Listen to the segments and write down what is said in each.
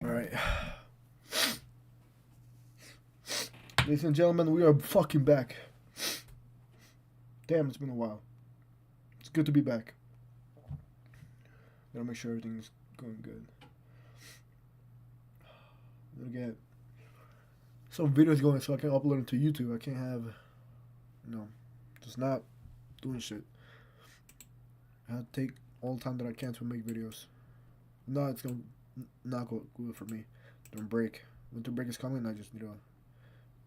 All right. Ladies and gentlemen, we are fucking back. Damn, it's been a while. It's good to be back. Gotta make sure everything's going good. Gotta get some videos going so I can upload them to YouTube. I can't have, just not doing shit. I have to take all the time that I can to make videos. No, it's gonna not go good for me. During break. Winter break is coming, I just need to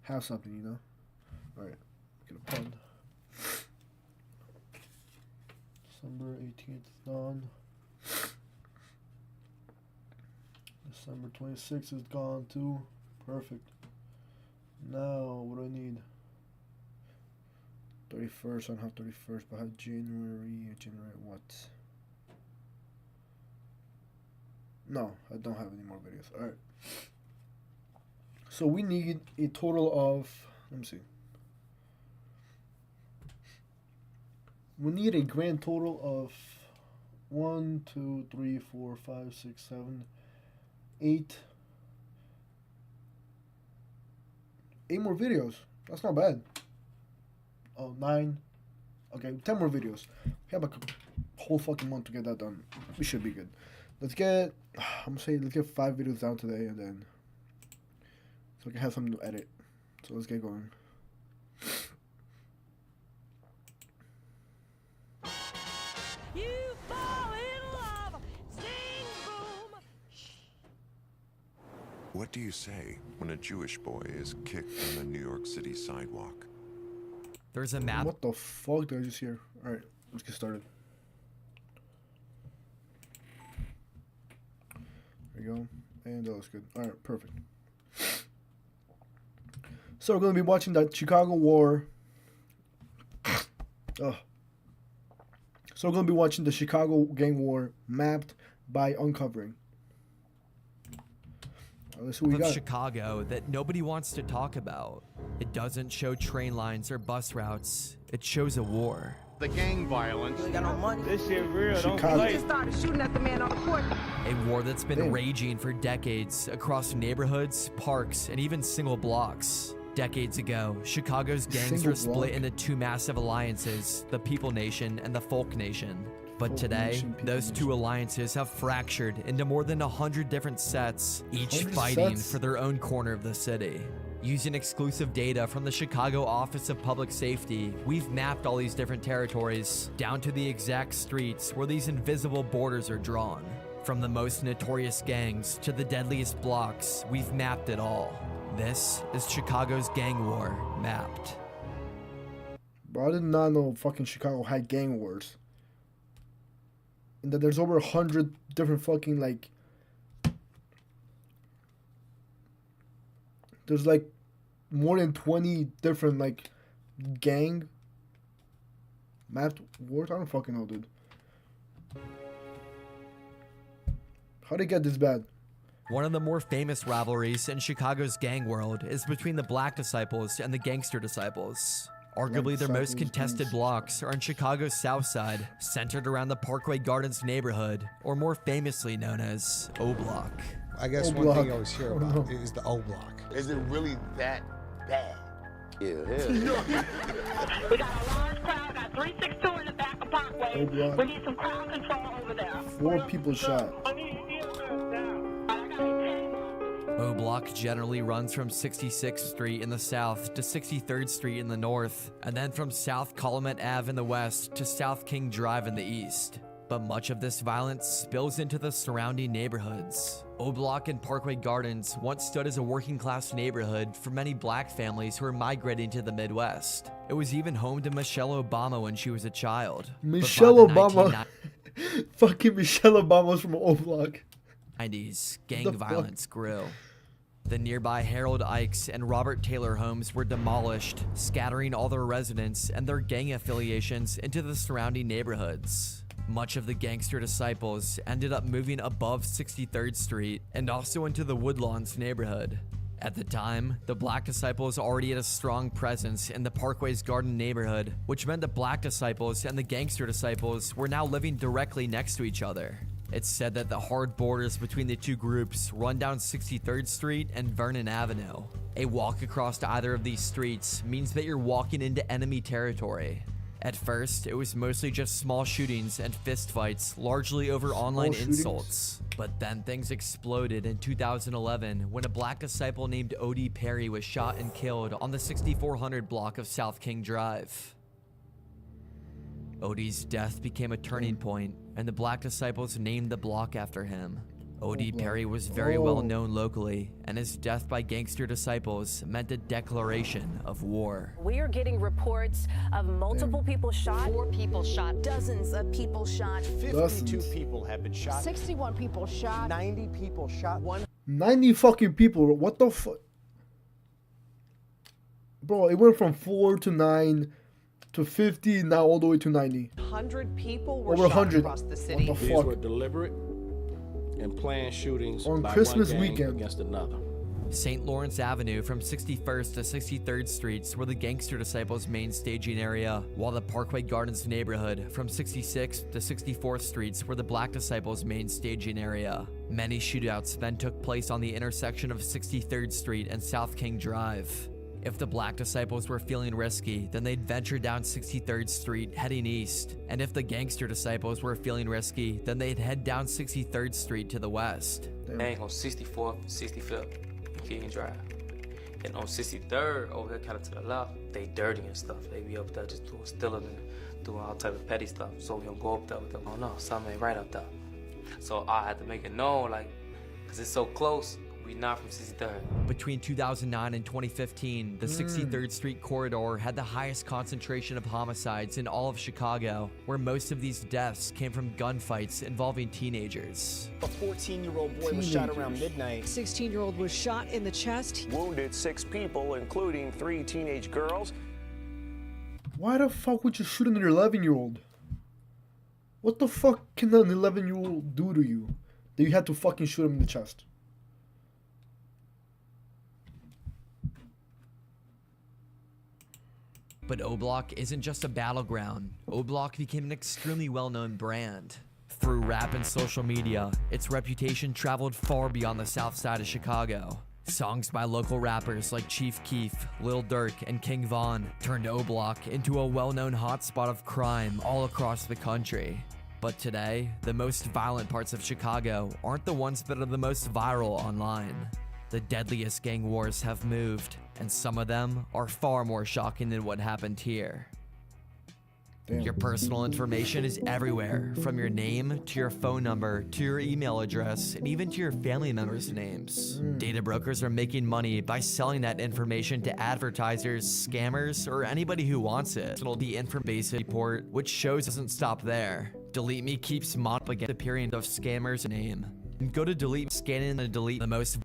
have something, you know? Alright, get a pun. December 18th is gone. December 26th is gone too. Perfect. Now, what do I need? 31st, I don't have 31st, but I have January what? No, I don't have any more videos. Alright. So we need a total of, let me see. We need a grand total of 1, 2, 3, 4, 5, 6, 7, 8. 8 more videos. That's not bad. Oh, 9. Okay, 10 more videos. We have a whole fucking month to get that done. We should be good. Let's get, I'm gonna say, let's get 5 videos down today, and then, so I can have something to edit. So let's get going. You fall in love, sing boom. What do you say when a Jewish boy is kicked on the New York City sidewalk? There's a map. What the fuck did I just hear? Alright, let's get started. There you go. And that looks good. Alright, perfect. So we're going to be watching that Chicago War. Oh. So we're going to be watching the Chicago Gang War mapped by uncovering. Let's see what we Of got. Chicago that nobody wants to talk about. It doesn't show train lines or bus routes. It shows a war. The gang violence. Got no money. This shit real. Don't Chicago. play. Just started shooting at the man on the court. A war that's been Damn. raging for decades across neighborhoods, parks, and even single blocks. Decades ago, Chicago's gangs Single were split block. into two massive alliances, the People Nation and the Folk Nation. But Folk today, Nation, People those two Nation. alliances have fractured into more than 100 different sets, each 100 fighting sets? for their own corner of the city. Using exclusive data from the Chicago Office of Public Safety, we've mapped all these different territories down to the exact streets where these invisible borders are drawn. From the most notorious gangs to the deadliest blocks, we've mapped it all. This is Chicago's gang war mapped. Bro, I did not know fucking Chicago had gang wars. And that there's over 100 different fucking, like, There's like more than 20 different like gang mapped wars. I don't fucking know, dude. How'd it get this bad? One of the more famous rivalries in Chicago's gang world is between the Black Disciples and the Gangster Disciples. Arguably, their most contested blocks are on Chicago's South Side, centered around the Parkway Gardens neighborhood, or more famously known as O Block. I guess one thing you always hear about is the O Block. Is it really that bad? We got a large crowd, got 362 in the back of Parkway. We need some crowd control over there. 4 people shot. O Block generally runs from 66th Street in the south to 63rd Street in the north, and then from South Calumet Ave in the west to South King Drive in the east. But much of this violence spills into the surrounding neighborhoods. O Block and Parkway Gardens once stood as a working-class neighborhood for many black families who were migrating to the Midwest. It was even home to Michelle Obama when she was a child. Michelle Obama. Fucking Michelle Obama's from O Block. 90s, gang violence grew. The nearby Harold Ikes and Robert Taylor homes were demolished, scattering all their residents and their gang affiliations into the surrounding neighborhoods. Much of the Gangster Disciples ended up moving above 63rd Street and also into the Woodlawns neighborhood. At the time, the Black Disciples already had a strong presence in the Parkway's Garden neighborhood, which meant the Black Disciples and the Gangster Disciples were now living directly next to each other. It's said that the hard borders between the two groups run down 63rd Street and Vernon Avenue. A walk across either of these streets means that you're walking into enemy territory. At first, it was mostly just small shootings and fistfights, largely over online insults. But then things exploded in 2011 when a Black Disciple named O.D. Perry was shot and killed on the 6400 block of South King Drive. O.D.'s death became a turning point, and the Black Disciples named the block after him. O.D. Perry was very well known locally, and his death by Gangster Disciples meant a declaration of war. We are getting reports of multiple people shot. 4 people shot. Dozens of people shot. 52 people have been shot. 61 people shot. 90 people shot. 90 fucking people. What the fuck? Bro, it went from 4 to 9 to 50, now all the way to 90. 100 people were Over shot 100. across the city. What the These fuck? were deliberate and planned shootings On by Christmas one gang weekend. against another. St. Lawrence Avenue from 61st to 63rd Streets were the Gangster Disciples' main staging area, while the Parkway Gardens neighborhood from 66th to 64th Streets were the Black Disciples' main staging area. Many shootouts then took place on the intersection of 63rd Street and South King Drive. If the Black Disciples were feeling risky, then they'd venture down 63rd Street heading east. And if the Gangster Disciples were feeling risky, then they'd head down 63rd Street to the west. Dang, on 64th, 65th, King Drive. And on 63rd, over there kind of to the left, they dirty and stuff. They be up there just doing stealing and doing all type of petty stuff. So we don't go up there with them. Oh no, something ain't right up there. So I had to make it known, like, cause it's so close. We not from 63rd. Between 2009 and 2015, the 63rd Street corridor had the highest concentration of homicides in all of Chicago, where most of these deaths came from gunfights involving teenagers. A 14-year-old boy was shot around midnight. 16-year-old was shot in the chest. Wounded 6 people, including 3 teenage girls. Why the fuck would you shoot an 11-year-old? What the fuck can an 11-year-old do to you that you had to fucking shoot him in the chest? But O Block isn't just a battleground. O Block became an extremely well-known brand. Through rap and social media, its reputation traveled far beyond the south side of Chicago. Songs by local rappers like Chief Keef, Lil Durk, and King Von turned O Block into a well-known hotspot of crime all across the country. But today, the most violent parts of Chicago aren't the ones that are the most viral online. The deadliest gang wars have moved, and some of them are far more shocking than what happened here. Damn. Your personal information is everywhere, from your name to your phone number to your email address and even to your family members' names. Data brokers are making money by selling that information to advertisers, scammers, or anybody who wants it. The information report, which shows doesn't stop there. Delete Me keeps mopping against the period of scammers' name. Go to delete, scan in and delete the most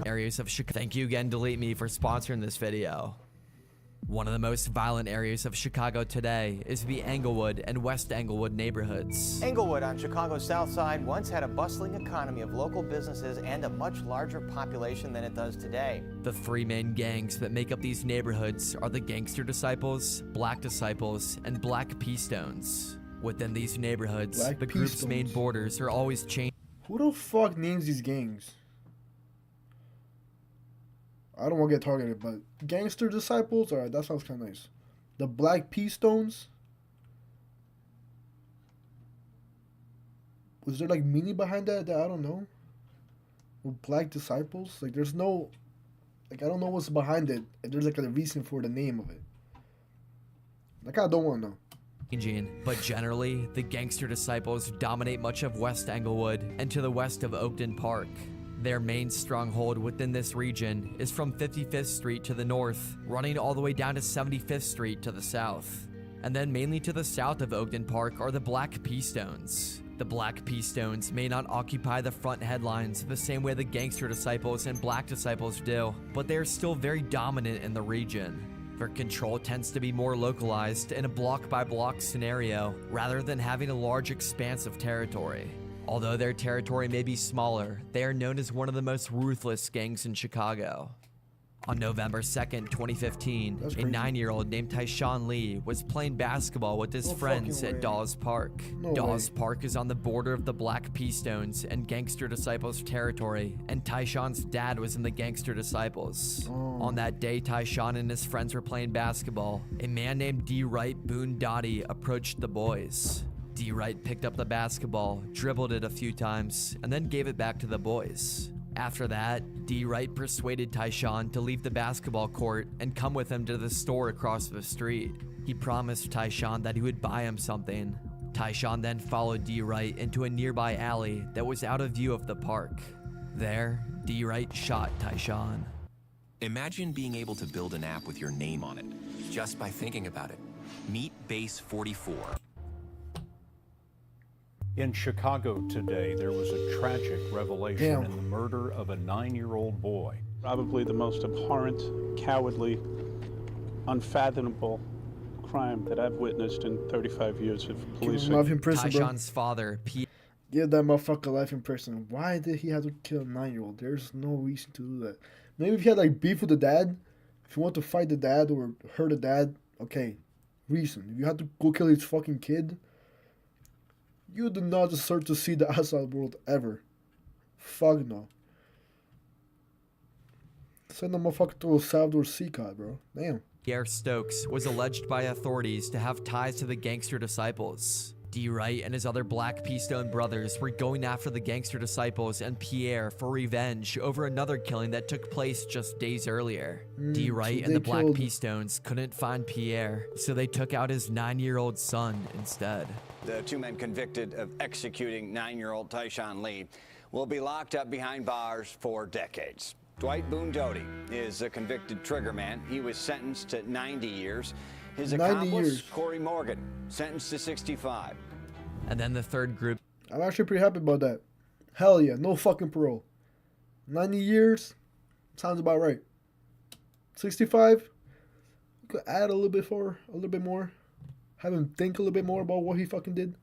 areas of Chicago. Thank you again, Delete Me, for sponsoring this video. One of the most violent areas of Chicago today is the Englewood and West Englewood neighborhoods. Englewood on Chicago's south side once had a bustling economy of local businesses and a much larger population than it does today. The three main gangs that make up these neighborhoods are the Gangster Disciples, Black Disciples, and Black P-Stones. Within these neighborhoods, the group's main borders are always changing. Who the fuck names these gangs? I don't want to get targeted, but Gangster Disciples? Alright, that sounds kind of nice. The Black P-Stones? Was there like meaning behind that I don't know? Or Black Disciples? Like there's no... Like I don't know what's behind it. If there's like a reason for the name of it. Like I don't want to know. But generally, the Gangster Disciples dominate much of West Englewood and to the west of Oakton Park. Their main stronghold within this region is from 55th Street to the north, running all the way down to 75th Street to the south. And then mainly to the south of Oakton Park are the Black P-Stones. The Black P-Stones may not occupy the front headlines the same way the Gangster Disciples and Black Disciples do, but they are still very dominant in the region. Their control tends to be more localized in a block-by-block scenario, rather than having a large expanse of territory. Although their territory may be smaller, they are known as one of the most ruthless gangs in Chicago. On November 2nd, 2015, a 9-year-old named Tyshawn Lee was playing basketball with his friends at Dawes Park. Dawes Park is on the border of the Black P-Stones and Gangster Disciples territory, and Tyshawn's dad was in the Gangster Disciples. On that day Tyshawn and his friends were playing basketball, a man named D. Wright Boone Dottie approached the boys. D. Wright picked up the basketball, dribbled it a few times, and then gave it back to the boys. After that, D. Wright persuaded Tyshawn to leave the basketball court and come with him to the store across the street. He promised Tyshawn that he would buy him something. Tyshawn then followed D. Wright into a nearby alley that was out of view of the park. There, D. Wright shot Tyshawn. Imagine being able to build an app with your name on it, just by thinking about it. Meet Base 44. In Chicago today, there was a tragic revelation in the murder of a 9-year-old boy. Probably the most abhorrent, cowardly, unfathomable crime that I've witnessed in 35 years of policing. Life in prison, Tyshawn's father, give that motherfucker life in prison. Why did he have to kill a 9-year-old? There's no reason to do that. Maybe if he had like beef with the dad, if you want to fight the dad or hurt the dad, okay, reason. If you have to go kill his fucking kid, you do not deserve to see the outside world ever. Fuck no. Send the motherfucker to a Salvador Seacott, bro. Damn. Pierre Stokes was alleged by authorities to have ties to the Gangster Disciples. D. Wright and his other Black P-Stone brothers were going after the Gangster Disciples and Pierre for revenge over another killing that took place just days earlier. D. Wright and the Black P-Stones couldn't find Pierre, so they took out his 9-year-old son instead. The two men convicted of executing 9-year-old Tyshawn Lee will be locked up behind bars for decades. Dwight Boone Doty is a convicted triggerman. He was sentenced to 90 years. His accomplice, Corey Morgan, sentenced to 65. And then the third group. I'm actually pretty happy about that. Hell yeah, no fucking parole. 90 years, sounds about right. 65, you could add a little bit more. Have him think a little bit more about what he fucking did.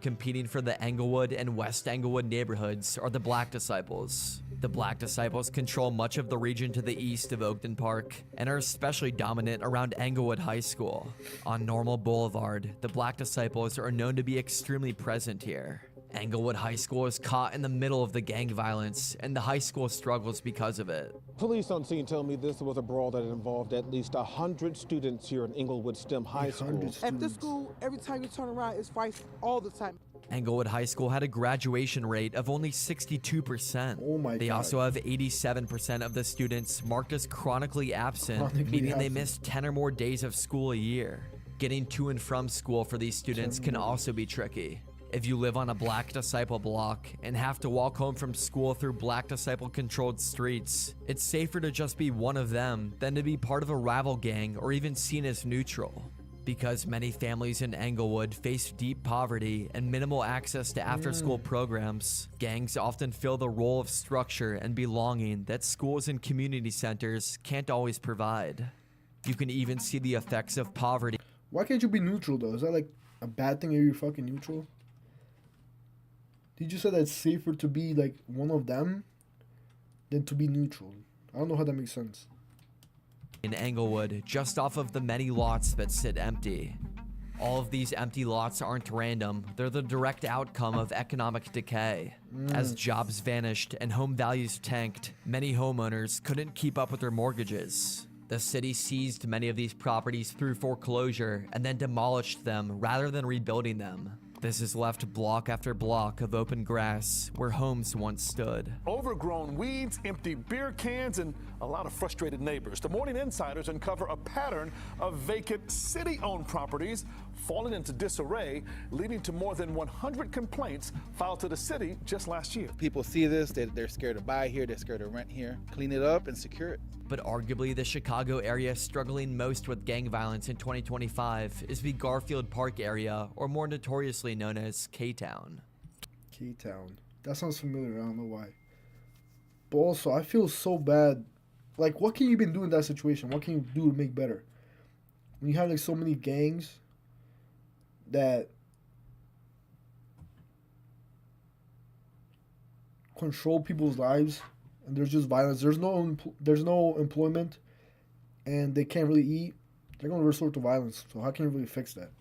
Competing for the Englewood and West Englewood neighborhoods are the Black Disciples. The Black Disciples control much of the region to the east of Oakton Park and are especially dominant around Englewood High School. On Normal Boulevard, the Black Disciples are known to be extremely present here. Englewood High School is caught in the middle of the gang violence, and the high school struggles because of it. Police on scene tell me this was a brawl that involved at least 100 students here in Englewood STEM High School. At this school, every time you turn around, it's fights all the time. Englewood High School had a graduation rate of only 62%. Oh my God. They also have 87% of the students marked as chronically absent, meaning they missed 10 or more days of school a year. Getting to and from school for these students can also be tricky. If you live on a Black Disciple block and have to walk home from school through Black Disciple controlled streets, it's safer to just be one of them than to be part of a rival gang or even seen as neutral. Because many families in Englewood face deep poverty and minimal access to after-school programs, gangs often fill the role of structure and belonging that schools and community centers can't always provide. You can even see the effects of poverty. Why can't you be neutral though? Is that like a bad thing if you're fucking neutral? Did you say that it's safer to be like one of them than to be neutral? I don't know how that makes sense. In Englewood, just off of the many lots that sit empty. All of these empty lots aren't random, they're the direct outcome of economic decay. As jobs vanished and home values tanked, many homeowners couldn't keep up with their mortgages. The city seized many of these properties through foreclosure and then demolished them rather than rebuilding them. This has left block after block of open grass where homes once stood. Overgrown weeds, empty beer cans, and a lot of frustrated neighbors. The Morning Insiders uncover a pattern of vacant city-owned properties falling into disarray, leading to more than 100 complaints filed to the city just last year. People see this, they're scared to buy here, they're scared to rent here. Clean it up and secure it. But arguably the Chicago area struggling most with gang violence in 2025 is the Garfield Park area, or more notoriously known as K-Town. K-Town. That sounds familiar, I don't know why. But also, I feel so bad. Like, what can you even do in that situation? What can you do to make better? When you have like so many gangs that control people's lives, and there's just violence. There's no employment, and they can't really eat. They're gonna resort to violence. So how can you really fix that?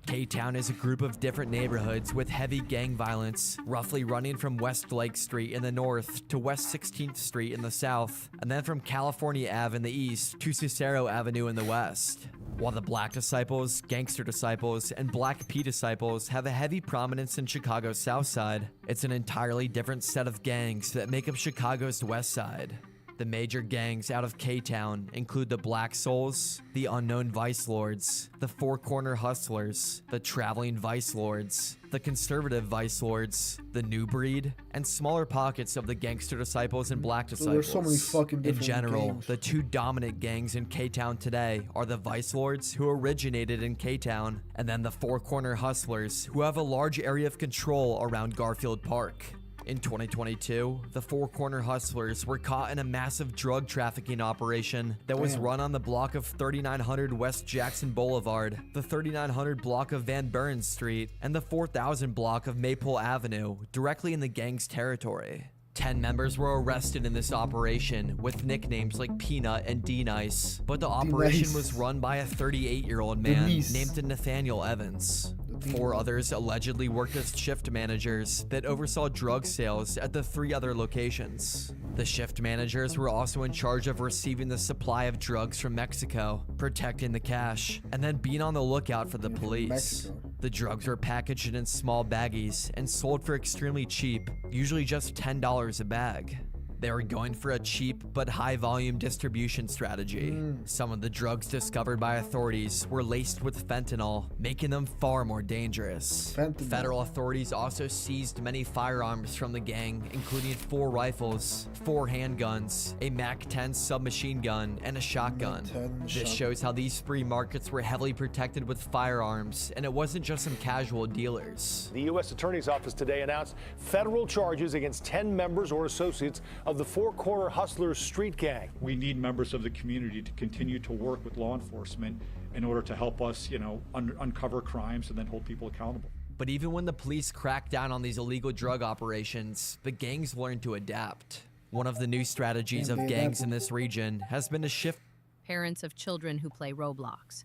K-Town is a group of different neighborhoods with heavy gang violence, roughly running from West Lake Street in the north to West 16th Street in the south, and then from California Ave in the east to Cicero Avenue in the west. While the Black Disciples, Gangster Disciples, and Black P Disciples have a heavy prominence in Chicago's South Side, it's an entirely different set of gangs that make up Chicago's West Side. The major gangs out of K-Town include the Black Souls, the Unknown Vice Lords, the Four Corner Hustlers, the Traveling Vice Lords, the Conservative Vice Lords, the New Breed, and smaller pockets of the Gangster Disciples and Black Disciples. So there's so many fucking different In general, gangs. the two dominant gangs in K-Town today are the Vice Lords, who originated in K-Town, and then the Four Corner Hustlers, who have a large area of control around Garfield Park. In 2022, the Four Corner Hustlers were caught in a massive drug trafficking operation that was run on the block of 3900 West Jackson Boulevard, the 3900 block of Van Buren Street, and the 4000 block of Maypole Avenue, directly in the gang's territory. 10 members were arrested in this operation with nicknames like Peanut and D-Nice, but the operation was run by a 38-year-old man named Nathaniel Evans. 4 others allegedly worked as shift managers that oversaw drug sales at the 3 other locations. The shift managers were also in charge of receiving the supply of drugs from Mexico, protecting the cash, and then being on the lookout for the police. The drugs were packaged in small baggies and sold for extremely cheap, usually just $10 a bag. They were going for a cheap but high volume distribution strategy. Some of the drugs discovered by authorities were laced with fentanyl, making them far more dangerous. Federal authorities also seized many firearms from the gang, including 4 rifles, 4 handguns, a MAC-10 submachine gun, and a shotgun. This shows how these free markets were heavily protected with firearms, and it wasn't just some casual dealers. The U.S. Attorney's Office today announced federal charges against 10 members or associates of the Four Corner Hustlers street gang. We need members of the community to continue to work with law enforcement in order to help us, uncover crimes and then hold people accountable. But even when the police crack down on these illegal drug operations, the gangs learn to adapt. One of the new strategies of gangs in this region has been to shift parents of children who play Roblox.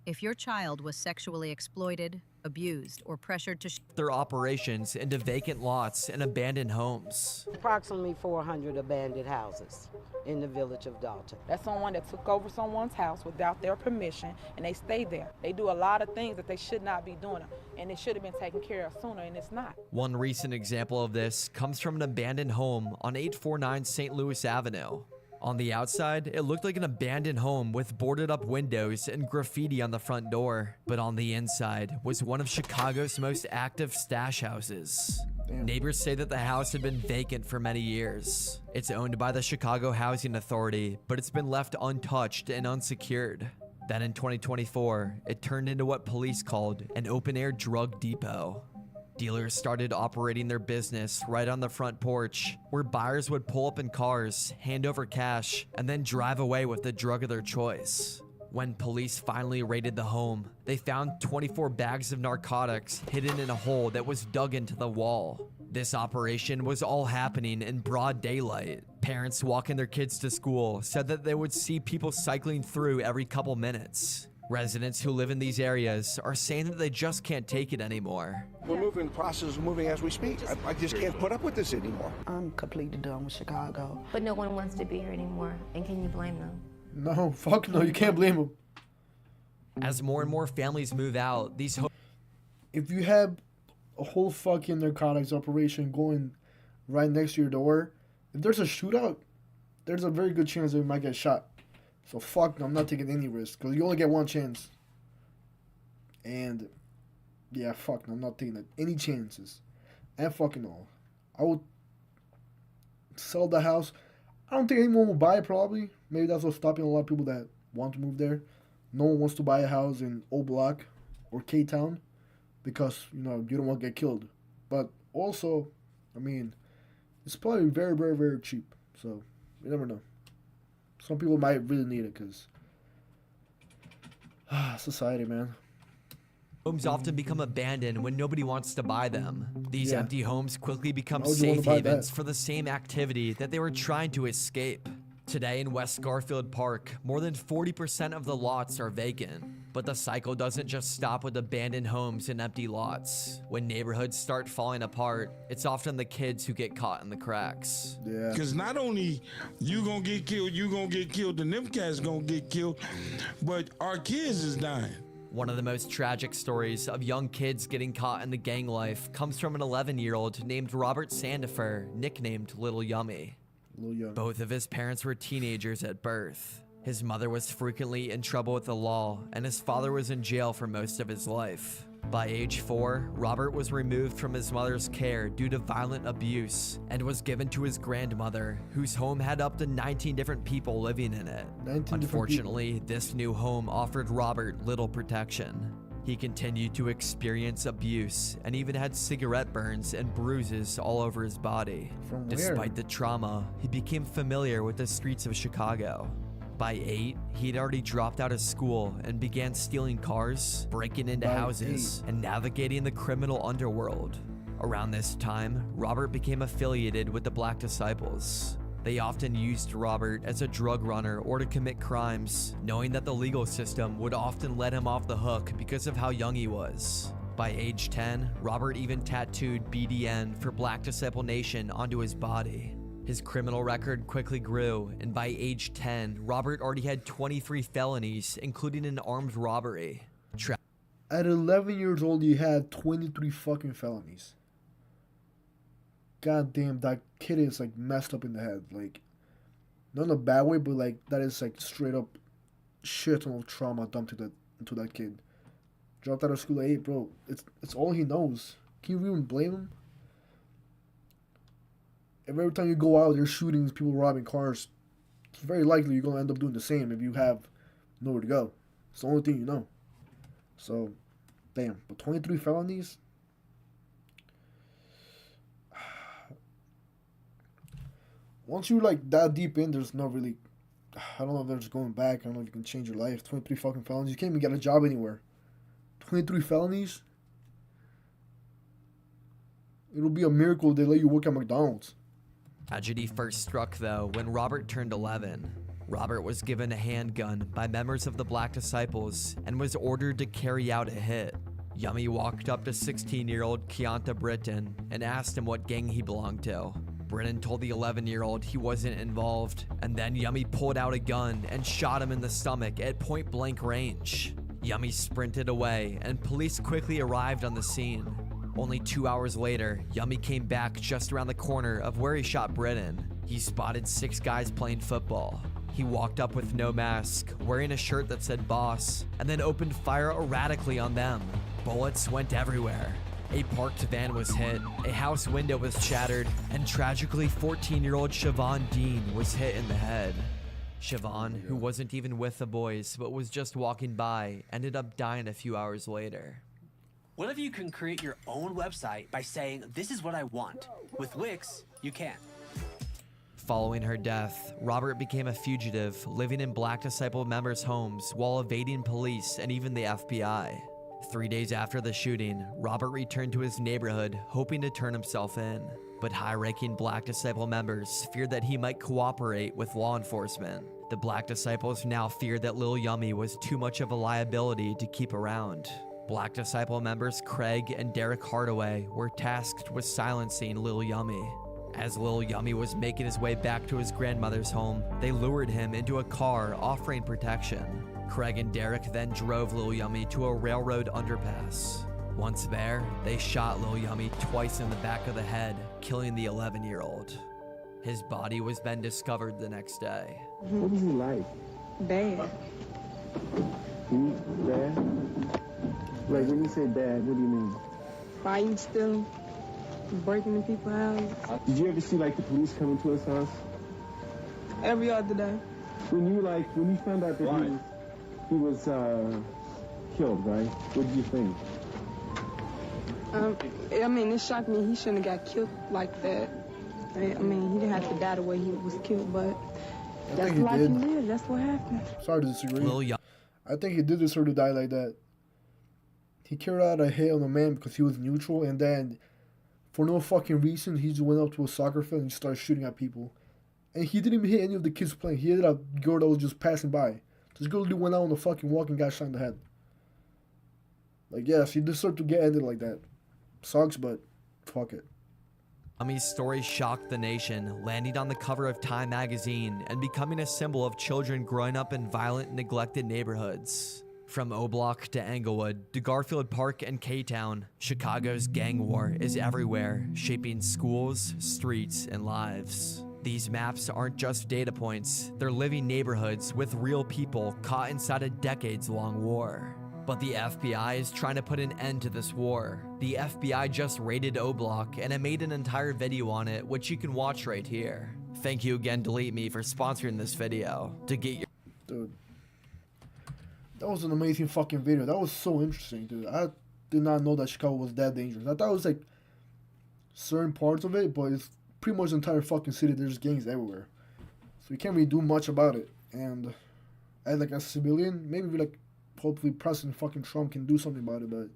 If your child was sexually exploited, abused, or pressured to their operations into vacant lots and abandoned homes. Approximately 400 abandoned houses in the village of Dalton. That's someone that took over someone's house without their permission, and they stay there. They do a lot of things that they should not be doing, and it should have been taken care of sooner, and it's not. One recent example of this comes from an abandoned home on 849 St. Louis Avenue. On the outside, it looked like an abandoned home with boarded up windows and graffiti on the front door. But on the inside was one of Chicago's most active stash houses. Neighbors say that the house had been vacant for many years. It's owned by the Chicago Housing Authority, but it's been left untouched and unsecured. Then in 2024, it turned into what police called an open-air drug depot. Dealers started operating their business right on the front porch, where buyers would pull up in cars, hand over cash, and then drive away with the drug of their choice. When police finally raided the home, they found 24 bags of narcotics hidden in a hole that was dug into the wall. This operation was all happening in broad daylight. Parents walking their kids to school said that they would see people cycling through every couple minutes. Residents who live in these areas are saying that they just can't take it anymore. We're moving, the process is moving as we speak. I just can't put up with this anymore. I'm completely done with Chicago. But no one wants to be here anymore, and can you blame them? No, fuck no, you can't blame them. As more and more families move out, these if you have a whole fucking narcotics operation going right next to your door, if there's a shootout, there's a very good chance that you might get shot. So fuck no, I'm not taking any risk, because you only get one chance. And yeah, fuck no, I'm not taking any chances. And fucking all. I would sell the house. I don't think anyone will buy it, probably. Maybe that's what's stopping a lot of people that want to move there. No one wants to buy a house in O Block or K-Town because, you know, you don't want to get killed. But also, I mean, it's probably very, very, very cheap. So, you never know. Some people might really need it because society, man. Homes often become abandoned when nobody wants to buy them. These Yeah. empty homes quickly become Why would you wanna safe buy havens that? for the same activity that they were trying to escape. Today in West Garfield Park, more than 40% of the lots are vacant. But the cycle doesn't just stop with abandoned homes and empty lots. When neighborhoods start falling apart, it's often the kids who get caught in the cracks. Yeah. Because not only you gonna get killed, and them cats gonna get killed, but our kids is dying. One of the most tragic stories of young kids getting caught in the gang life comes from an 11-year-old named Robert Sandifer, nicknamed Little Yummy. Both of his parents were teenagers at birth. His mother was frequently in trouble with the law, and his father was in jail for most of his life. By age 4, Robert was removed from his mother's care due to violent abuse and was given to his grandmother, whose home had up to 19 different people living in it. Unfortunately, this new home offered Robert little protection. He continued to experience abuse and even had cigarette burns and bruises all over his body. From where? Despite the trauma, he became familiar with the streets of Chicago. By 8, he'd already dropped out of school and began stealing cars, breaking into houses, and navigating the criminal underworld. Around this time, Robert became affiliated with the Black Disciples. They often used Robert as a drug runner or to commit crimes, knowing that the legal system would often let him off the hook because of how young he was. By age 10, Robert even tattooed BDN for Black Disciple Nation onto his body. His criminal record quickly grew, and by age 10, Robert already had 23 felonies, including an armed robbery. At 11 years old, you had 23 fucking felonies. God damn, that kid is like messed up in the head. Like, not in a bad way, but like that is like straight up shit ton of trauma dumped into that kid. Dropped out of school at 8, bro. It's all he knows. Can you even blame him? Every time you go out, there's shootings, people robbing cars. It's very likely you're gonna end up doing the same if you have nowhere to go. It's the only thing you know. So, damn. But 23 felonies? Once you're like that deep in, there's no really, I don't know if there's going back. I don't know if you can change your life. 23 fucking felonies. You can't even get a job anywhere. 23 felonies? It'll be a miracle if they let you work at McDonald's. Tragedy first struck, though, when Robert turned 11. Robert was given a handgun by members of the Black Disciples and was ordered to carry out a hit. Yummy walked up to 16-year-old Keonta Britton and asked him what gang he belonged to. Britton told the 11-year-old he wasn't involved, and then Yummy pulled out a gun and shot him in the stomach at point-blank range. Yummy sprinted away, and police quickly arrived on the scene. Only 2 hours later, Yummy came back just around the corner of where he shot Britton. He spotted 6 guys playing football. He walked up with no mask, wearing a shirt that said boss, and then opened fire erratically on them. Bullets went everywhere. A parked van was hit, a house window was shattered, and tragically 14-year-old Siobhan Dean was hit in the head. Siobhan, who wasn't even with the boys but was just walking by, ended up dying a few hours later. What if you can create your own website by saying, this is what I want? With Wix, you can. Following her death, Robert became a fugitive, living in Black Disciple members' homes while evading police and even the FBI. 3 days after the shooting, Robert returned to his neighborhood, hoping to turn himself in. But high-ranking Black Disciple members feared that he might cooperate with law enforcement. The Black Disciples now feared that Lil Yummy was too much of a liability to keep around. Black Disciple members Craig and Derek Hardaway were tasked with silencing Lil Yummy. As Lil Yummy was making his way back to his grandmother's home, they lured him into a car offering protection. Craig and Derek then drove Lil Yummy to a railroad underpass. Once there, they shot Lil Yummy twice in the back of the head, killing the 11-year-old. His body was then discovered the next day. What was he like? Bad. Bad? Like, when you say bad, what do you mean? Fighting, stealing, breaking into people's houses. Did you ever see, like, the police coming to his house? Every other day. When you found out that he was killed, right? What did you think? I mean, it shocked me. He shouldn't have got killed like that. I mean, he didn't have to die the way he was killed, but that's the life he lived. That's what happened. Sorry to disagree. I think he did deserve to die like that. He carried out a hit on a man because he was neutral, and then, for no fucking reason, he just went up to a soccer field and started shooting at people. And he didn't even hit any of the kids playing. He hit a girl that was just passing by. This girl went out on the fucking walk and got shot in the head. Like, yes, he deserved to get ended like that. Sucks, but fuck it. Yummy's story shocked the nation, landing on the cover of Time magazine and becoming a symbol of children growing up in violent, neglected neighborhoods. From O-Block to Englewood to Garfield Park and K-Town, Chicago's gang war is everywhere, shaping schools, streets, and lives. These maps aren't just data points, they're living neighborhoods with real people caught inside a decades-long war. But the FBI is trying to put an end to this war. The FBI just raided O-Block, and I made an entire video on it, which you can watch right here. Thank you again, Delete Me, for sponsoring this video. To get your... Dude. That was an amazing fucking video. That was so interesting, dude. I did not know that Chicago was that dangerous. I thought it was like certain parts of it, but it's pretty much the entire fucking city. There's gangs everywhere. So you can't really do much about it. And as like a civilian, maybe like hopefully President fucking Trump can do something about it, but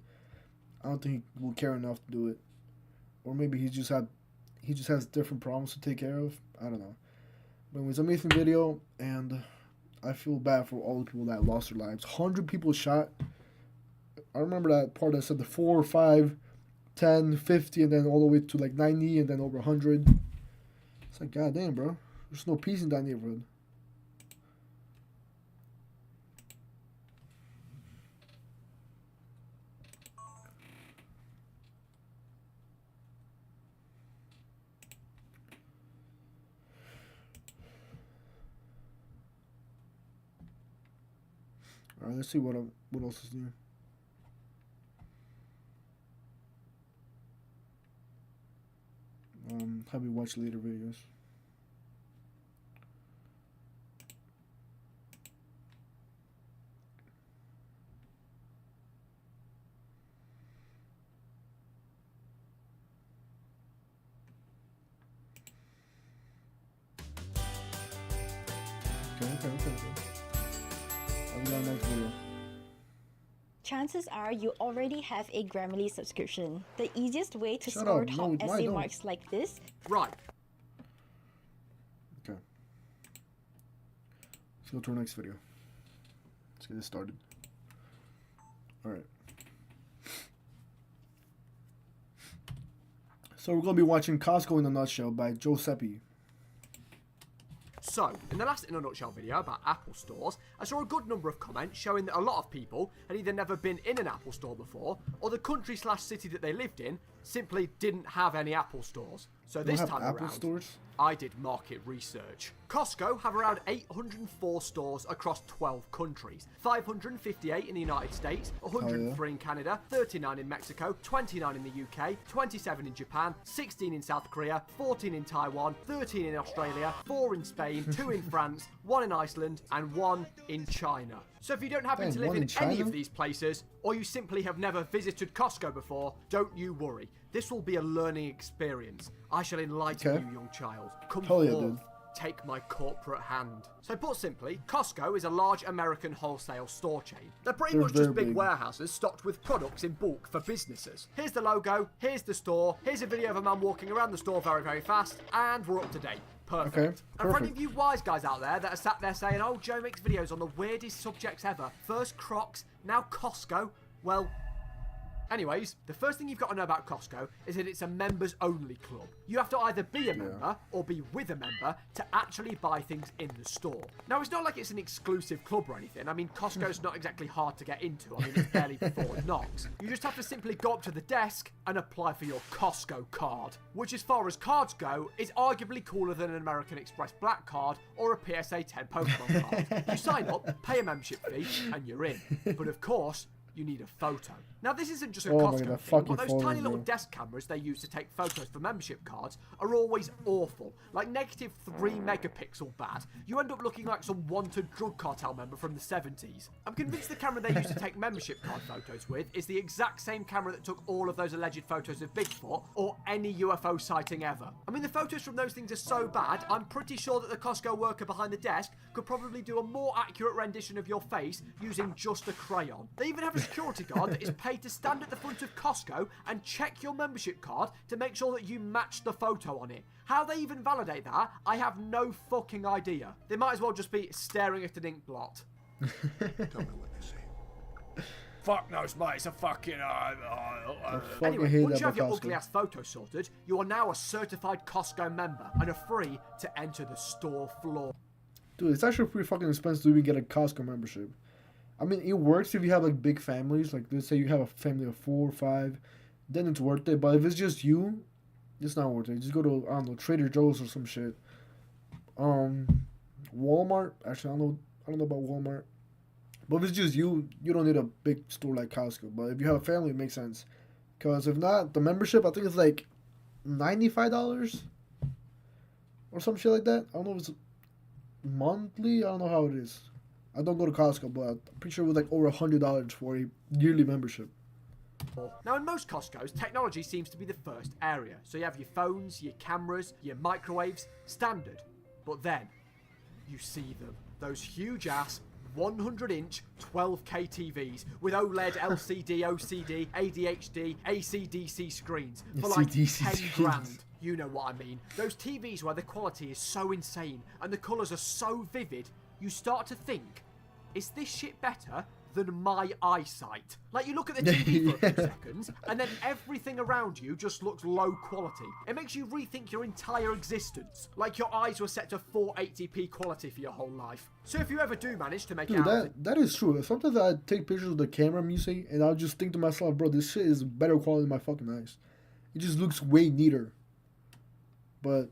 I don't think he will care enough to do it. Or maybe he just has different problems to take care of. I don't know. But it was an amazing video, and I feel bad for all the people that lost their lives. 100 people shot. I remember that part that said the 4, 5, 10, 50, and then all the way to like 90, and then over 100. It's like, goddamn, bro. There's no peace in that neighborhood. Alright, let's see what else is new. Have you watched later videos? Okay. I'll be on next video. Chances are you already have a Grammarly subscription. The easiest way to Shut score up. top No, why essay don't? marks like this. Right. Okay. Let's go to our next video. Let's get this started. Alright. So we're going to be watching Costco in a Nutshell by Giuseppe. So, in the last In a Nutshell video about Apple stores, I saw a good number of comments showing that a lot of people had either never been in an Apple store before, or the country/city that they lived in simply didn't have any Apple stores. So They this don't have time Apple around, stores? I did market research. Costco have around 804 stores across 12 countries. 558 in the United States, 103 in Canada, 39 in Mexico, 29 in the UK, 27 in Japan, 16 in South Korea, 14 in Taiwan, 13 in Australia, 4 in Spain, 2 in France, 1 in Iceland, and 1 in China. So if you don't happen Dang, to live one in in any China? of these places, or you simply have never visited Costco before, don't you worry. This will be a learning experience. I shall enlighten you, young child. Come Hell yeah, forth. dude. Take my corporate hand. So put simply, Costco is a large American wholesale store chain. They're pretty They're much just very big big. warehouses stocked with products in bulk for businesses. Here's the logo, here's the store, here's a video of a man walking around the store very, very fast, and we're up to date. Perfect. Okay, And for any perfect. of you wise guys out there that are sat there saying, oh, Joe makes videos on the weirdest subjects ever. First Crocs, now Costco. Well, anyways, the first thing you've got to know about Costco is that it's a members-only club. You have to either be a member or be with a member to actually buy things in the store. Now, it's not like it's an exclusive club or anything. I mean, Costco's not exactly hard to get into. I mean, it's barely Fort Knox. You just have to simply go up to the desk and apply for your Costco card, which as far as cards go, is arguably cooler than an American Express Black card or a PSA 10 Pokemon card. You sign up, pay a membership fee, and you're in. But of course, you need a photo. Now, this isn't just a Oh my Costco God, thing, fucking but those photos, tiny little bro. desk cameras they use to take photos for membership cards are always awful. Like negative 3 megapixel bad. You end up looking like some wanted drug cartel member from the 70s. I'm convinced the camera they use to take membership card photos with is the exact same camera that took all of those alleged photos of Bigfoot or any UFO sighting ever. I mean, the photos from those things are so bad, I'm pretty sure that the Costco worker behind the desk could probably do a more accurate rendition of your face using just a crayon. They even have a security guard that is paid to stand at the front of Costco and check your membership card to make sure that you match the photo on it. How they even validate that, I have no fucking idea. They might as well just be staring at an ink blot. Tell me what they say. Fuck knows, mate. It's a fucking. fucking Anyway, hate once that you have your about ugly Costco. ass photo sorted, you are now a certified Costco member and are free to enter the store floor. Dude, it's actually pretty fucking expensive to even get a Costco membership. I mean, it works if you have like big families. Like, let's say you have a family of 4 or 5, then it's worth it. But if it's just you, it's not worth it. Just go to, I don't know, Trader Joe's or some shit. Walmart. Actually, I don't know about Walmart. But if it's just you, you don't need a big store like Costco. But if you have a family, it makes sense. Because if not, the membership, I think it's like $95 or some shit like that. I don't know if it's monthly. I don't know how it is. I don't go to Costco, but I'm pretty sure it was like over $100 for a yearly membership. Now, in most Costco's, technology seems to be the first area. So you have your phones, your cameras, your microwaves, standard. But then, you see them. Those huge-ass 100-inch 12K TVs with OLED, LCD, OCD, ADHD, AC/DC screens for like AC/DC 10 screens. grand. You know what I mean. Those TVs where the quality is so insane and the colours are so vivid, you start to think, is this shit better than my eyesight? Like, you look at the TV for a few seconds, and then everything around you just looks low quality. It makes you rethink your entire existence, like your eyes were set to 480p quality for your whole life. So if you ever do manage to make Dude, it out that is true. Sometimes I take pictures of the camera I'm using, and I'll just think to myself, bro, this shit is better quality than my fucking eyes. It just looks way neater. But,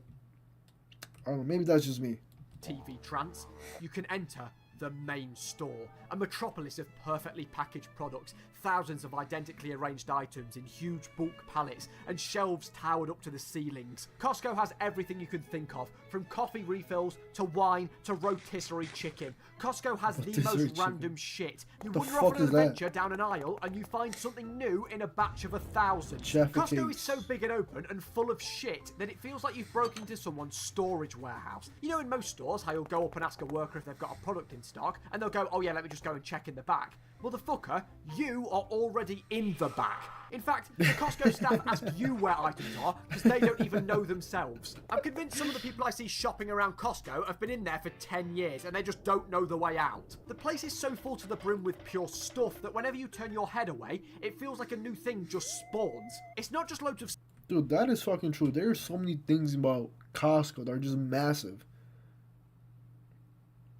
I don't know, maybe that's just me. TV trance, you can enter the main store, a metropolis of perfectly packaged products, thousands of identically arranged items in huge bulk pallets, and shelves towered up to the ceilings. Costco has everything you can think of, from coffee refills to wine to rotisserie chicken. Costco has the Rotisserie most chicken. random shit. You The wander fuck off on is an that? adventure down an aisle and you find something new in a batch of 1,000. Jaffa Costco cakes. is so big and open and full of shit that it feels like you've broken into someone's storage warehouse. You know, in most stores how you'll go up and ask a worker if they've got a product in stock, and they'll go, oh yeah, let me just go and check in the back. Motherfucker, you are already in the back. In fact, the Costco staff ask you where items are because they don't even know themselves. I'm convinced some of the people I see shopping around Costco have been in there for 10 years and they just don't know the way out. The place is so full to the brim with pure stuff that whenever you turn your head away, it feels like a new thing just spawns. It's not just loads of... Dude, that is fucking true. There are so many things about Costco that are just massive.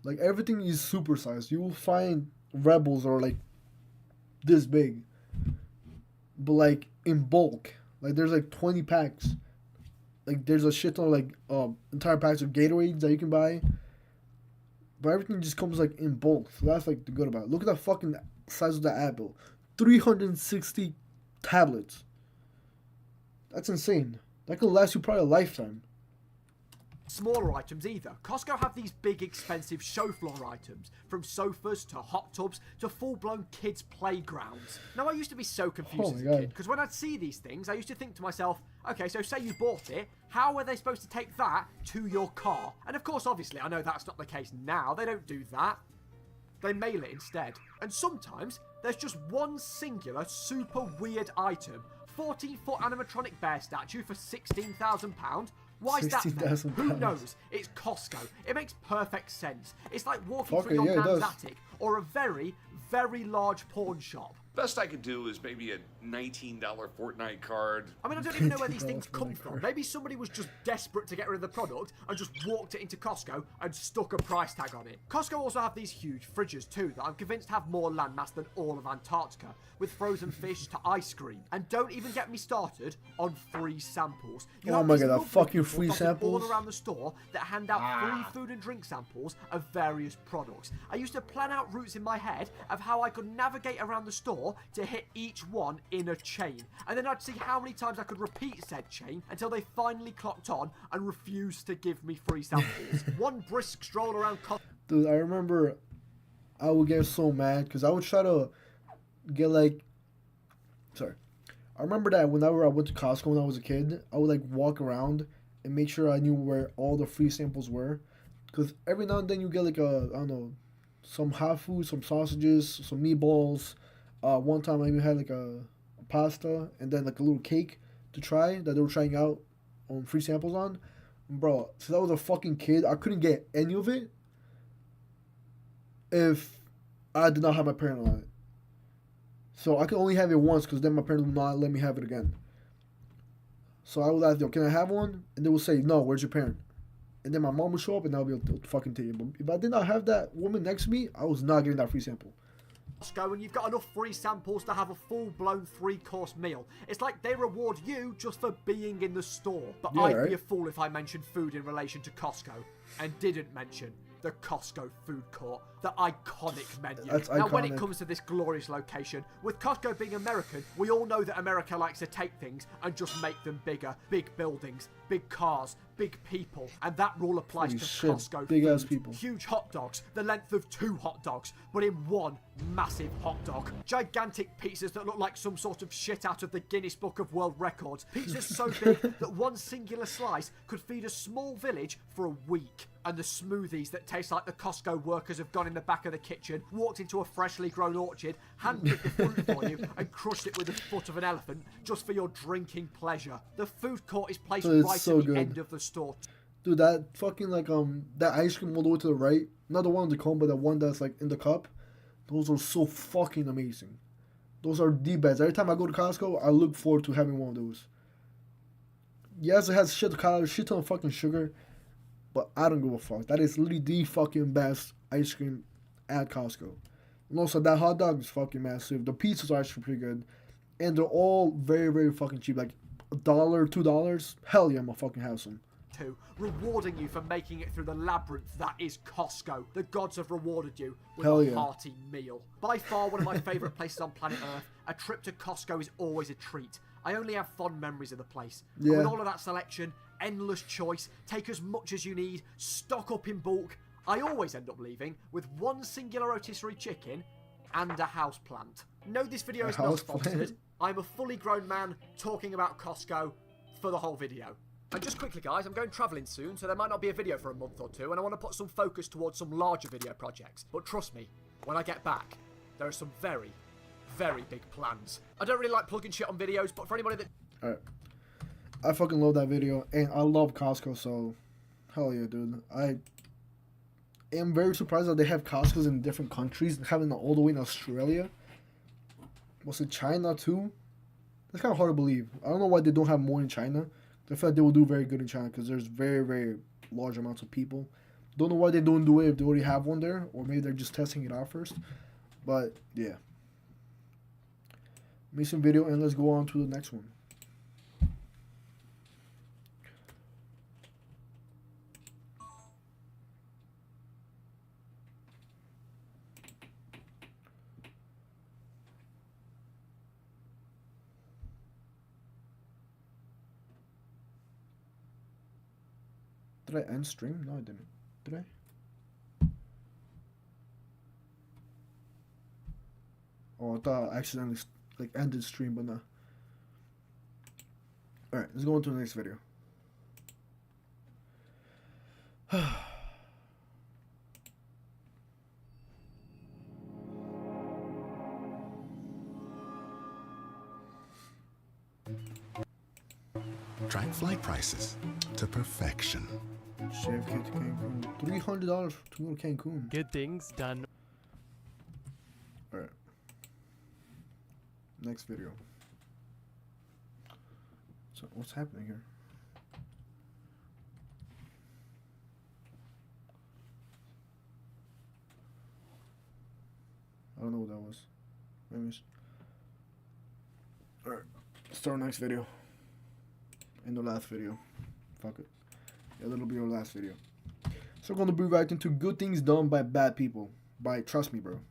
Like, everything is supersized. You will find Rebels are like this big, but like in bulk. Like, there's like 20 packs like there's a shit ton of like entire packs of Gatorades that you can buy. But everything just comes like in bulk. So that's like the good about it. Look at the fucking size of the ad bill. 360 tablets. That's insane. That could last you probably a lifetime. Smaller items either. Costco have these big expensive show floor items, from sofas to hot tubs to full-blown kids playgrounds. Now I used to be so confused as a kid, because when I'd see these things I used to think to myself, okay, so say you bought it, how are they supposed to take that to your car? And of course obviously I know that's not the case now, they don't do that. They mail it instead. And sometimes there's just one singular super weird item. 14-foot animatronic bear statue for £16,000. Why is that there? Who knows? It's Costco. It makes perfect sense. It's like walking through your nan's attic or a very, very large pawn shop. Best I could do is maybe a $19 Fortnite card. I mean, I don't even know where these things come from. Maybe somebody was just desperate to get rid of the product and just walked it into Costco and stuck a price tag on it. Costco also have these huge fridges too that I'm convinced have more landmass than all of Antarctica, with frozen fish to ice cream. And don't even get me started on free samples. Oh my god, that fucking free samples. All around the store that hand out free food and drink samples of various products. I used to plan out routes in my head of how I could navigate around the store to hit each one in a chain, and then I'd see how many times I could repeat said chain until they finally clocked on and refused to give me free samples. One brisk stroll around Dude, I remember I would get so mad because I would try to get like, sorry, I remember that whenever I went to Costco when I was a kid, I would like walk around and make sure I knew where all the free samples were, because every now and then you get like a, I don't know, some hot food, some sausages, some meatballs. One time I even had like a pasta and then like a little cake to try that they were trying out on free samples on. Bro, since I was a fucking kid, I couldn't get any of it if I did not have my parent on it. So I could only have it once because then my parents would not let me have it again. So I would ask them, can I have one? And they would say, no, where's your parent? And then my mom would show up and I'll be able to fucking take it. But if I did not have that woman next to me, I was not getting that free sample. Costco and you've got enough free samples to have a full-blown 3-course meal. It's like they reward you just for being in the store. But Yeah, I'd be a fool if I mentioned food in relation to Costco and didn't mention the Costco food court, the iconic menu. That's now, iconic. when it comes to this glorious location, with Costco being American, we all know that America likes to take things and just make them bigger. Big buildings, big cars, big people, and that rule applies Holy to shit, Costco big food. ass people. Huge hot dogs, the length of 2 hot dogs, but in one massive hot dog. Gigantic pizzas that look like some sort of shit out of the Guinness Book of World Records. Pizzas so big that one singular slice could feed a small village for a week. And the smoothies that taste like the Costco workers have gone in the back of the kitchen, walked into a freshly grown orchard, handpicked the fruit for you, and crushed it with the foot of an elephant just for your drinking pleasure. The food court is placed right so at the good. end of the store. Dude, that fucking like that ice cream all the way to the right, not the one in the cone, but the one that's like in the cup. Those are so fucking amazing. Those are the best. Every time I go to Costco, I look forward to having one of those. Yes, it has shit ton of fucking sugar, but I don't give a fuck. That is literally the fucking best ice cream at Costco. And also, that hot dog is fucking massive. The pizzas are actually pretty good. And they're all very, very fucking cheap. Like $1, $2. Hell yeah, I'm gonna fucking have some. Rewarding you for making it through the labyrinth that is Costco. The gods have rewarded you with Hell a yeah. hearty meal. By far one of my favourite places on planet Earth, a trip to Costco is always a treat. I only have fond memories of the place. Yeah. And with all of that selection, endless choice, take as much as you need, stock up in bulk, I always end up leaving with one singular rotisserie chicken and a houseplant. No, this video is not sponsored. I'm a fully grown man talking about Costco for the whole video. And just quickly guys, I'm going travelling soon, so there might not be a video for a month or two, and I want to put some focus towards some larger video projects. But trust me, when I get back, there are some very, very big plans. I don't really like plugging shit on videos, but for anybody that... Alright. I fucking love that video, and I love Costco, so hell yeah, dude. I am very surprised that they have Costco's in different countries, having it all the way in Australia. Was it China too? That's kind of hard to believe. I don't know why they don't have more in China. I feel like they will do very good in China because there's very, very large amounts of people. Don't know why they don't do it if they already have one there, or maybe they're just testing it out first. But yeah, make some video and let's go on to the next one. Did I end stream? No, I didn't. Did I? Oh, I thought I accidentally like ended stream, but no. All right, let's go on to the next video. Track flight prices to perfection. JFK to Cancun. $300 to go to Cancun. Good things done. All right. Next video. So what's happening here? I don't know what that was. Anyways. Alright. Start our next video. And the last video. Fuck it. Yeah, that'll be our last video. So we're gonna be right into good things done by bad people. Trust me, bro.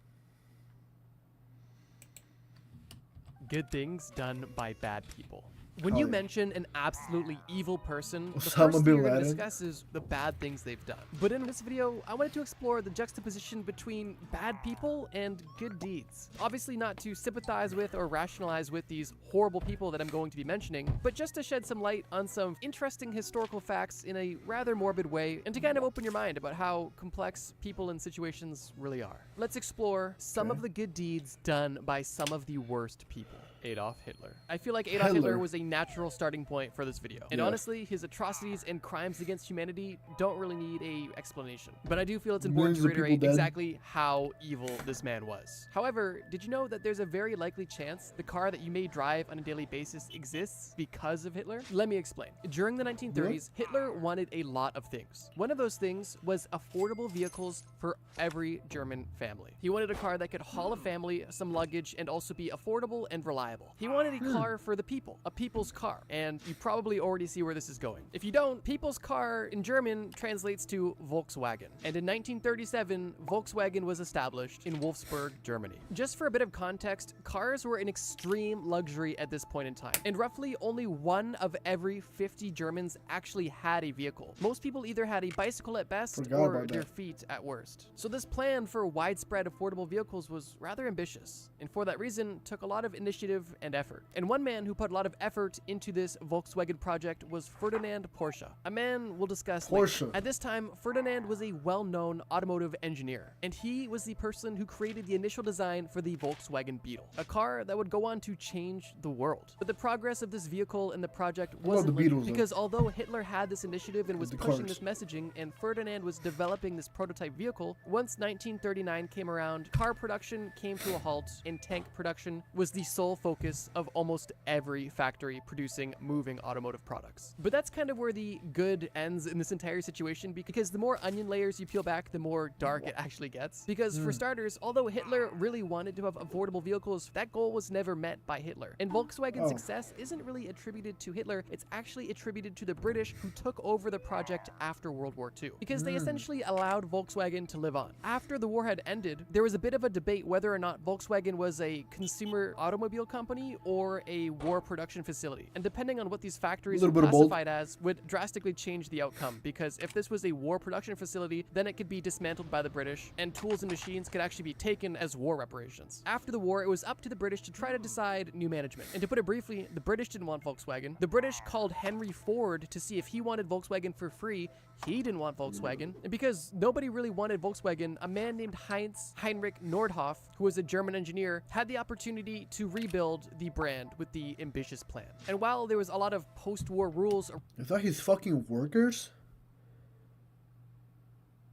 Good things done by bad people. When you mention an absolutely evil person, the Osama first thing bin you're going to Laden. discuss is the bad things they've done. But in this video, I wanted to explore the juxtaposition between bad people and good deeds. Obviously not to sympathize with or rationalize with these horrible people that I'm going to be mentioning, but just to shed some light on some interesting historical facts in a rather morbid way, and to kind of open your mind about how complex people and situations really are. Let's explore some of the good deeds done by some of the worst people. Adolf Hitler. I feel like Adolf Hitler was a natural starting point for this video. And honestly, his atrocities and crimes against humanity don't really need a explanation. But I do feel it's important to reiterate exactly how evil this man was. However, did you know that there's a very likely chance the car that you may drive on a daily basis exists because of Hitler? Let me explain. During the 1930s, Hitler wanted a lot of things. One of those things was affordable vehicles for every German family. He wanted a car that could haul a family, some luggage, and also be affordable and reliable. He wanted a car for the people, a people's car, and you probably already see where this is going. If you don't, people's car in German translates to Volkswagen, and in 1937, Volkswagen was established in Wolfsburg, Germany. Just for a bit of context, cars were an extreme luxury at this point in time, and roughly only 1 of every 50 Germans actually had a vehicle. Most people either had a bicycle at best or their feet at worst. So this plan for widespread affordable vehicles was rather ambitious, and for that reason, took a lot of initiative and effort. And one man who put a lot of effort into this Volkswagen project was Ferdinand Porsche, a man we'll discuss later. At this time, Ferdinand was a well-known automotive engineer, and he was the person who created the initial design for the Volkswagen Beetle, a car that would go on to change the world. But the progress of this vehicle and the project wasn't linear, because although Hitler had this initiative and was pushing this messaging, and Ferdinand was developing this prototype vehicle, once 1939 came around, car production came to a halt, and tank production was the sole focus of almost every factory producing moving automotive products. But that's kind of where the good ends in this entire situation, because the more onion layers you peel back, the more dark it actually gets. Because for starters, although Hitler really wanted to have affordable vehicles, that goal was never met by Hitler. And Volkswagen's success isn't really attributed to Hitler, it's actually attributed to the British who took over the project after World War II, because they essentially allowed Volkswagen to live on. After the war had ended, there was a bit of a debate whether or not Volkswagen was a consumer automobile company or a war production facility. And depending on what these factories were classified as would drastically change the outcome, because if this was a war production facility, then it could be dismantled by the British, and tools and machines could actually be taken as war reparations. After the war, it was up to the British to try to decide new management. And to put it briefly, the British didn't want Volkswagen. The British called Henry Ford to see if he wanted Volkswagen for free. He didn't want Volkswagen. And because nobody really wanted Volkswagen, a man named Heinrich Nordhoff, who was a German engineer, had the opportunity to rebuild the brand with the ambitious plan. And while there was a lot of post-war rules... Is that his fucking workers?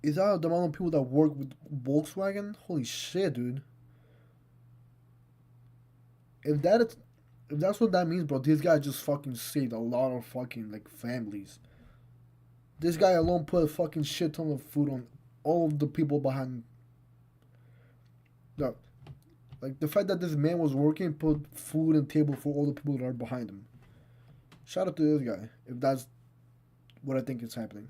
Is that the amount of people that work with Volkswagen? Holy shit, dude. If that's what that means, bro, this guy just fucking saved a lot of fucking, like, families. This guy alone put a fucking shit ton of food on all of the people behind. No. Like, the fact that this man was working put food and table for all the people that are behind him. Shout out to this guy, if that's what I think is happening.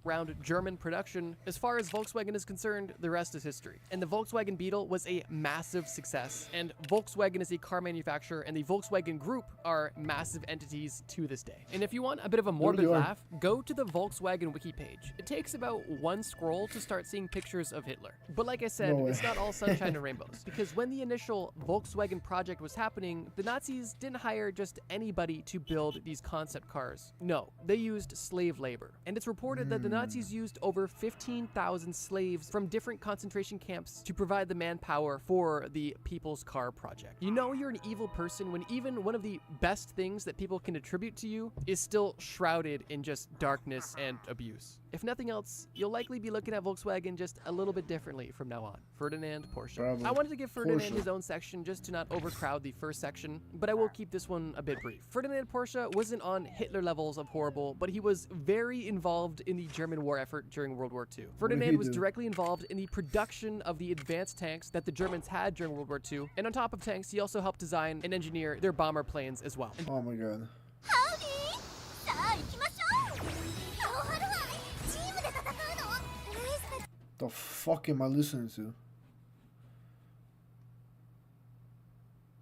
around German production, as far as Volkswagen is concerned, the rest is history. And the Volkswagen Beetle was a massive success, and Volkswagen is a car manufacturer, and the Volkswagen Group are massive entities to this day. And if you want a bit of a morbid laugh, go to the Volkswagen wiki page. It takes about one scroll to start seeing pictures of Hitler. But like I said, it's not all sunshine and rainbows, because when the initial Volkswagen project was happening, the Nazis didn't hire just anybody to build these concept cars. No, they used slave labor. And it's reported that the Nazis used over 15,000 slaves from different concentration camps to provide the manpower for the People's Car Project. You know you're an evil person when even one of the best things that people can attribute to you is still shrouded in just darkness and abuse. If nothing else, you'll likely be looking at Volkswagen just a little bit differently from now on. Ferdinand Porsche. Bravo. I wanted to give Ferdinand his own section just to not overcrowd the first section, but I will keep this one a bit brief. Ferdinand Porsche wasn't on Hitler levels of horrible, but he was very involved in the German war effort during World War II. Ferdinand was directly involved in the production of the advanced tanks that the Germans had during World War II, and on top of tanks, he also helped design and engineer their bomber planes as well. Oh my god. The fuck am I listening to?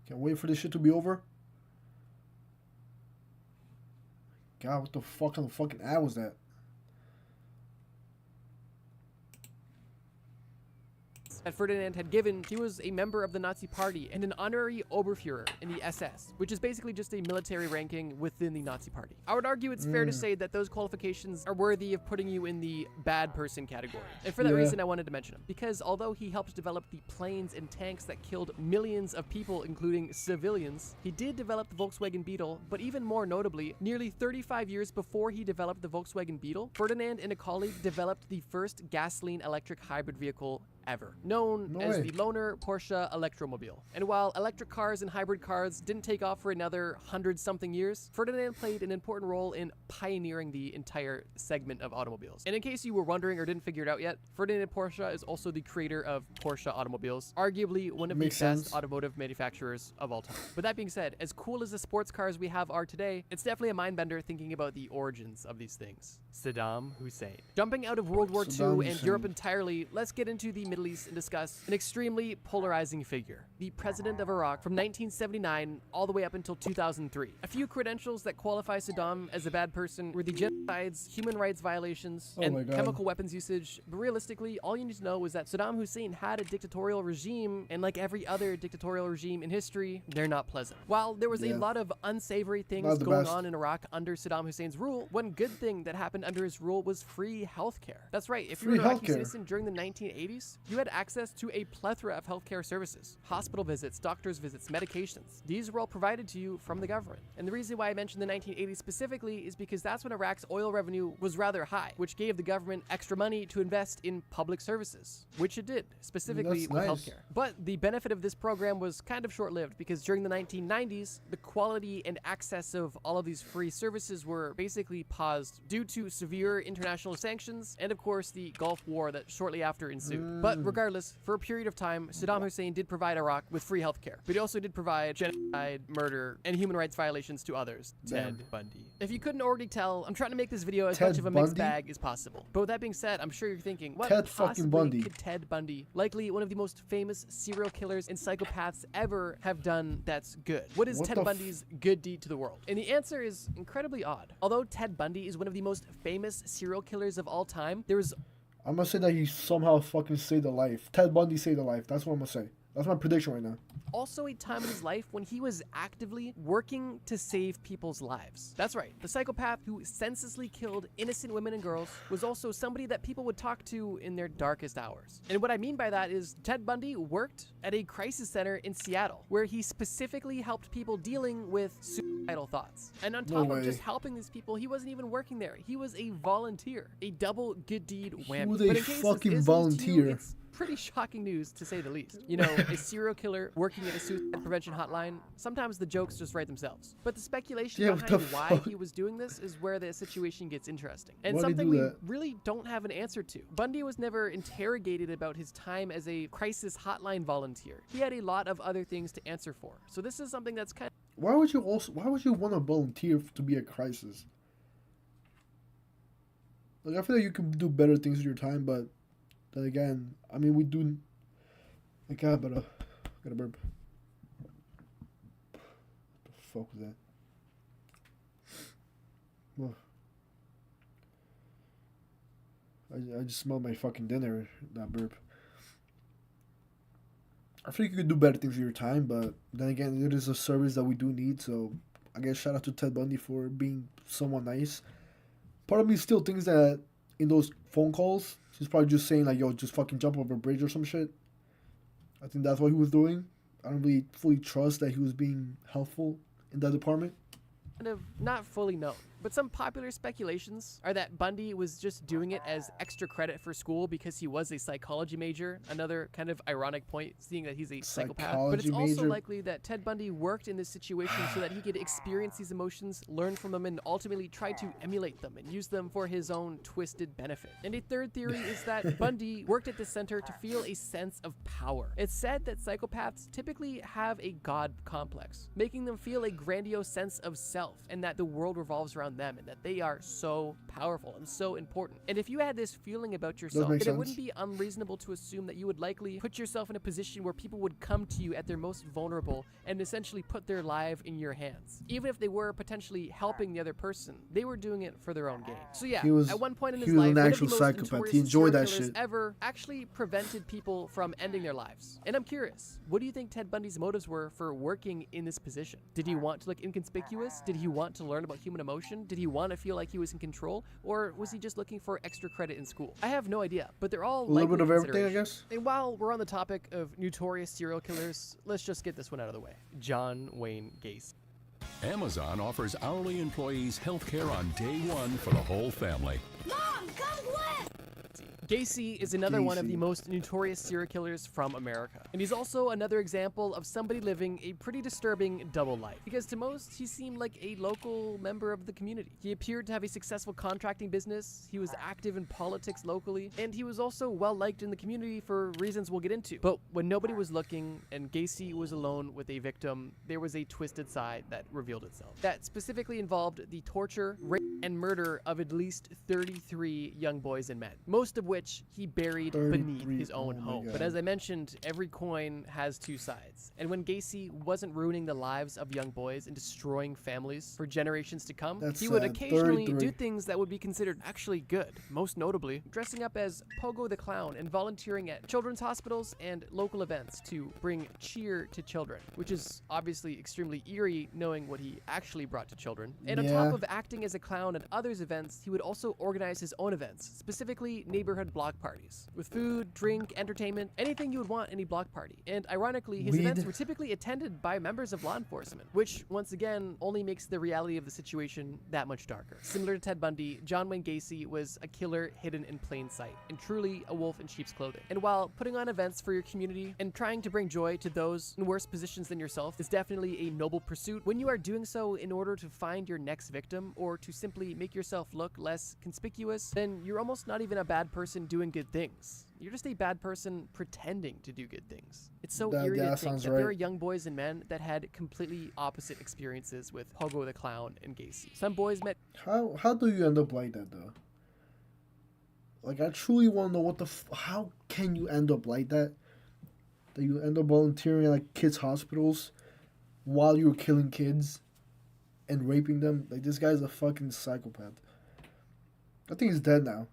Can't wait for this shit to be over. God, what the fuck kind of fucking ad was that? That Ferdinand had given, he was a member of the Nazi Party and an honorary Oberfuhrer in the SS, which is basically just a military ranking within the Nazi Party. I would argue it's fair to say that those qualifications are worthy of putting you in the bad person category. And for that reason, I wanted to mention him, because although he helped develop the planes and tanks that killed millions of people, including civilians, he did develop the Volkswagen Beetle, but even more notably, nearly 35 years before he developed the Volkswagen Beetle, Ferdinand and a colleague developed the first gasoline-electric hybrid vehicle ever, known as the Loaner Porsche Electromobile. And while electric cars and hybrid cars didn't take off for another 100-something years, Ferdinand played an important role in pioneering the entire segment of automobiles. And in case you were wondering or didn't figure it out yet, Ferdinand Porsche is also the creator of Porsche automobiles, arguably one of the best automotive manufacturers of all time. But that being said, as cool as the sports cars we have are today, it's definitely a mind bender thinking about the origins of these things. Saddam Hussein. Jumping out of World War II and Europe entirely, let's get into the Middle East and discuss an extremely polarizing figure, the president of Iraq from 1979 all the way up until 2003. A few credentials that qualify Saddam as a bad person were the genocides, human rights violations, and chemical weapons usage, but realistically, all you need to know is that Saddam Hussein had a dictatorial regime, and like every other dictatorial regime in history, they're not pleasant. While there was a lot of unsavory things going on in Iraq under Saddam Hussein's rule, one good thing that happened under his rule was free healthcare. That's right, if you were an Iraqi citizen during the 1980s, you had access to a plethora of healthcare services, hospital visits, doctor's visits, medications. These were all provided to you from the government. And the reason why I mentioned the 1980s specifically is because that's when Iraq's oil revenue was rather high, which gave the government extra money to invest in public services, which it did, specifically with healthcare. But the benefit of this program was kind of short-lived because during the 1990s, the quality and access of all of these free services were basically paused due to severe international sanctions and of course the Gulf War that shortly after ensued. But regardless, for a period of time, Saddam Hussein did provide Iraq with free healthcare, but he also did provide genocide, murder, and human rights violations to others. Ted Bundy. If you couldn't already tell, I'm trying to make this video as much of a mixed bag as possible. But with that being said, I'm sure you're thinking, what possibly could Ted Bundy, likely one of the most famous serial killers and psychopaths ever, have done that's good? What is Ted Bundy's good deed to the world? And the answer is incredibly odd. Although Ted Bundy is one of the most famous serial killers of all time, there was I'm gonna say that he somehow fucking saved a life. Ted Bundy saved a life. That's what I'm gonna say. That's my prediction right now. Also a time in his life when he was actively working to save people's lives. That's right, the psychopath who senselessly killed innocent women and girls was also somebody that people would talk to in their darkest hours. And what I mean by that is Ted Bundy worked at a crisis center in Seattle, where he specifically helped people dealing with suicidal thoughts. And on top of just helping these people, he wasn't even working there. He was a volunteer, a double good deed whammy. Who's a fucking volunteer? Pretty shocking news, to say the least. You know, a serial killer working at a suicide prevention hotline, sometimes the jokes just write themselves. But the speculation behind why he was doing this is where the situation gets interesting. And something we really don't have an answer to. Bundy was never interrogated about his time as a crisis hotline volunteer. He had a lot of other things to answer for. So this is something that's kind of... Why would you want to volunteer to be a crisis? Like, I feel like you can do better things with your time, but then again, I mean, we do. Like, I gotta burp. What the fuck was that? Well, I just smelled my fucking dinner, that burp. I think you could do better things with your time, but then again, it is a service that we do need, so I guess shout out to Ted Bundy for being someone nice. Part of me still thinks that in those phone calls, he's probably just saying like, yo, just fucking jump over a bridge or some shit. I think that's what he was doing. I don't really fully trust that he was being helpful in that department. Kind of not fully known. But some popular speculations are that Bundy was just doing it as extra credit for school because he was a psychology major. Another kind of ironic point, seeing that he's a psychopath. But it's also likely that Ted Bundy worked in this situation so that he could experience these emotions, learn from them, and ultimately try to emulate them and use them for his own twisted benefit. And a third theory is that Bundy worked at this center to feel a sense of power. It's said that psychopaths typically have a god complex, making them feel a grandiose sense of self and that the world revolves around them and that they are so powerful and so important. And if you had this feeling about yourself, then it wouldn't be unreasonable to assume that you would likely put yourself in a position where people would come to you at their most vulnerable and essentially put their life in your hands. Even if they were potentially helping the other person, they were doing it for their own gain. So yeah, at one point in his life, one of the most notorious serial killers ever actually prevented people from ending their lives. And I'm curious, what do you think Ted Bundy's motives were for working in this position? Did he want to look inconspicuous? Did he want to learn about human emotion? Did he want to feel like he was in control, or was he just looking for extra credit in school? I have no idea, but they're all a little bit of everything, I guess. And while we're on the topic of notorious serial killers, let's just get this one out of the way. John Wayne Gacy. Amazon offers hourly employees health care on day one for the whole family. Mom, come quick! Gacy is another one of the most notorious serial killers from America. And he's also another example of somebody living a pretty disturbing double life. Because to most, he seemed like a local member of the community. He appeared to have a successful contracting business, he was active in politics locally, and he was also well-liked in the community for reasons we'll get into. But when nobody was looking and Gacy was alone with a victim, there was a twisted side that revealed itself. That specifically involved the torture, rape, and murder of at least 33 young boys and men, most of which he buried beneath his own home. But as I mentioned, every coin has two sides. And when Gacy wasn't ruining the lives of young boys and destroying families for generations to come, he would occasionally do things that would be considered actually good, most notably dressing up as Pogo the Clown and volunteering at children's hospitals and local events to bring cheer to children, which is obviously extremely eerie knowing what he actually brought to children. And on top of acting as a clown at others' events, he would also organize his own events, specifically neighborhood block parties, with food, drink, entertainment, anything you would want any block party. And ironically, his events were typically attended by members of law enforcement, which once again only makes the reality of the situation that much darker. Similar to Ted Bundy, John Wayne Gacy was a killer hidden in plain sight, and truly a wolf in sheep's clothing. And while putting on events for your community and trying to bring joy to those in worse positions than yourself is definitely a noble pursuit, when you are doing so in order to find your next victim or to simply make yourself look less conspicuous, then you're almost not even a bad person doing good things. You're just a bad person pretending to do good things. It's so eerie to think that there are young boys and men that had completely opposite experiences with Pogo the Clown and Gacy. Some boys met... How do you end up like that, though? Like, I truly want to know how can you end up like that? That you end up volunteering at, like, kids' hospitals while you're killing kids and raping them? Like, this guy's a fucking psychopath. I think he's dead now.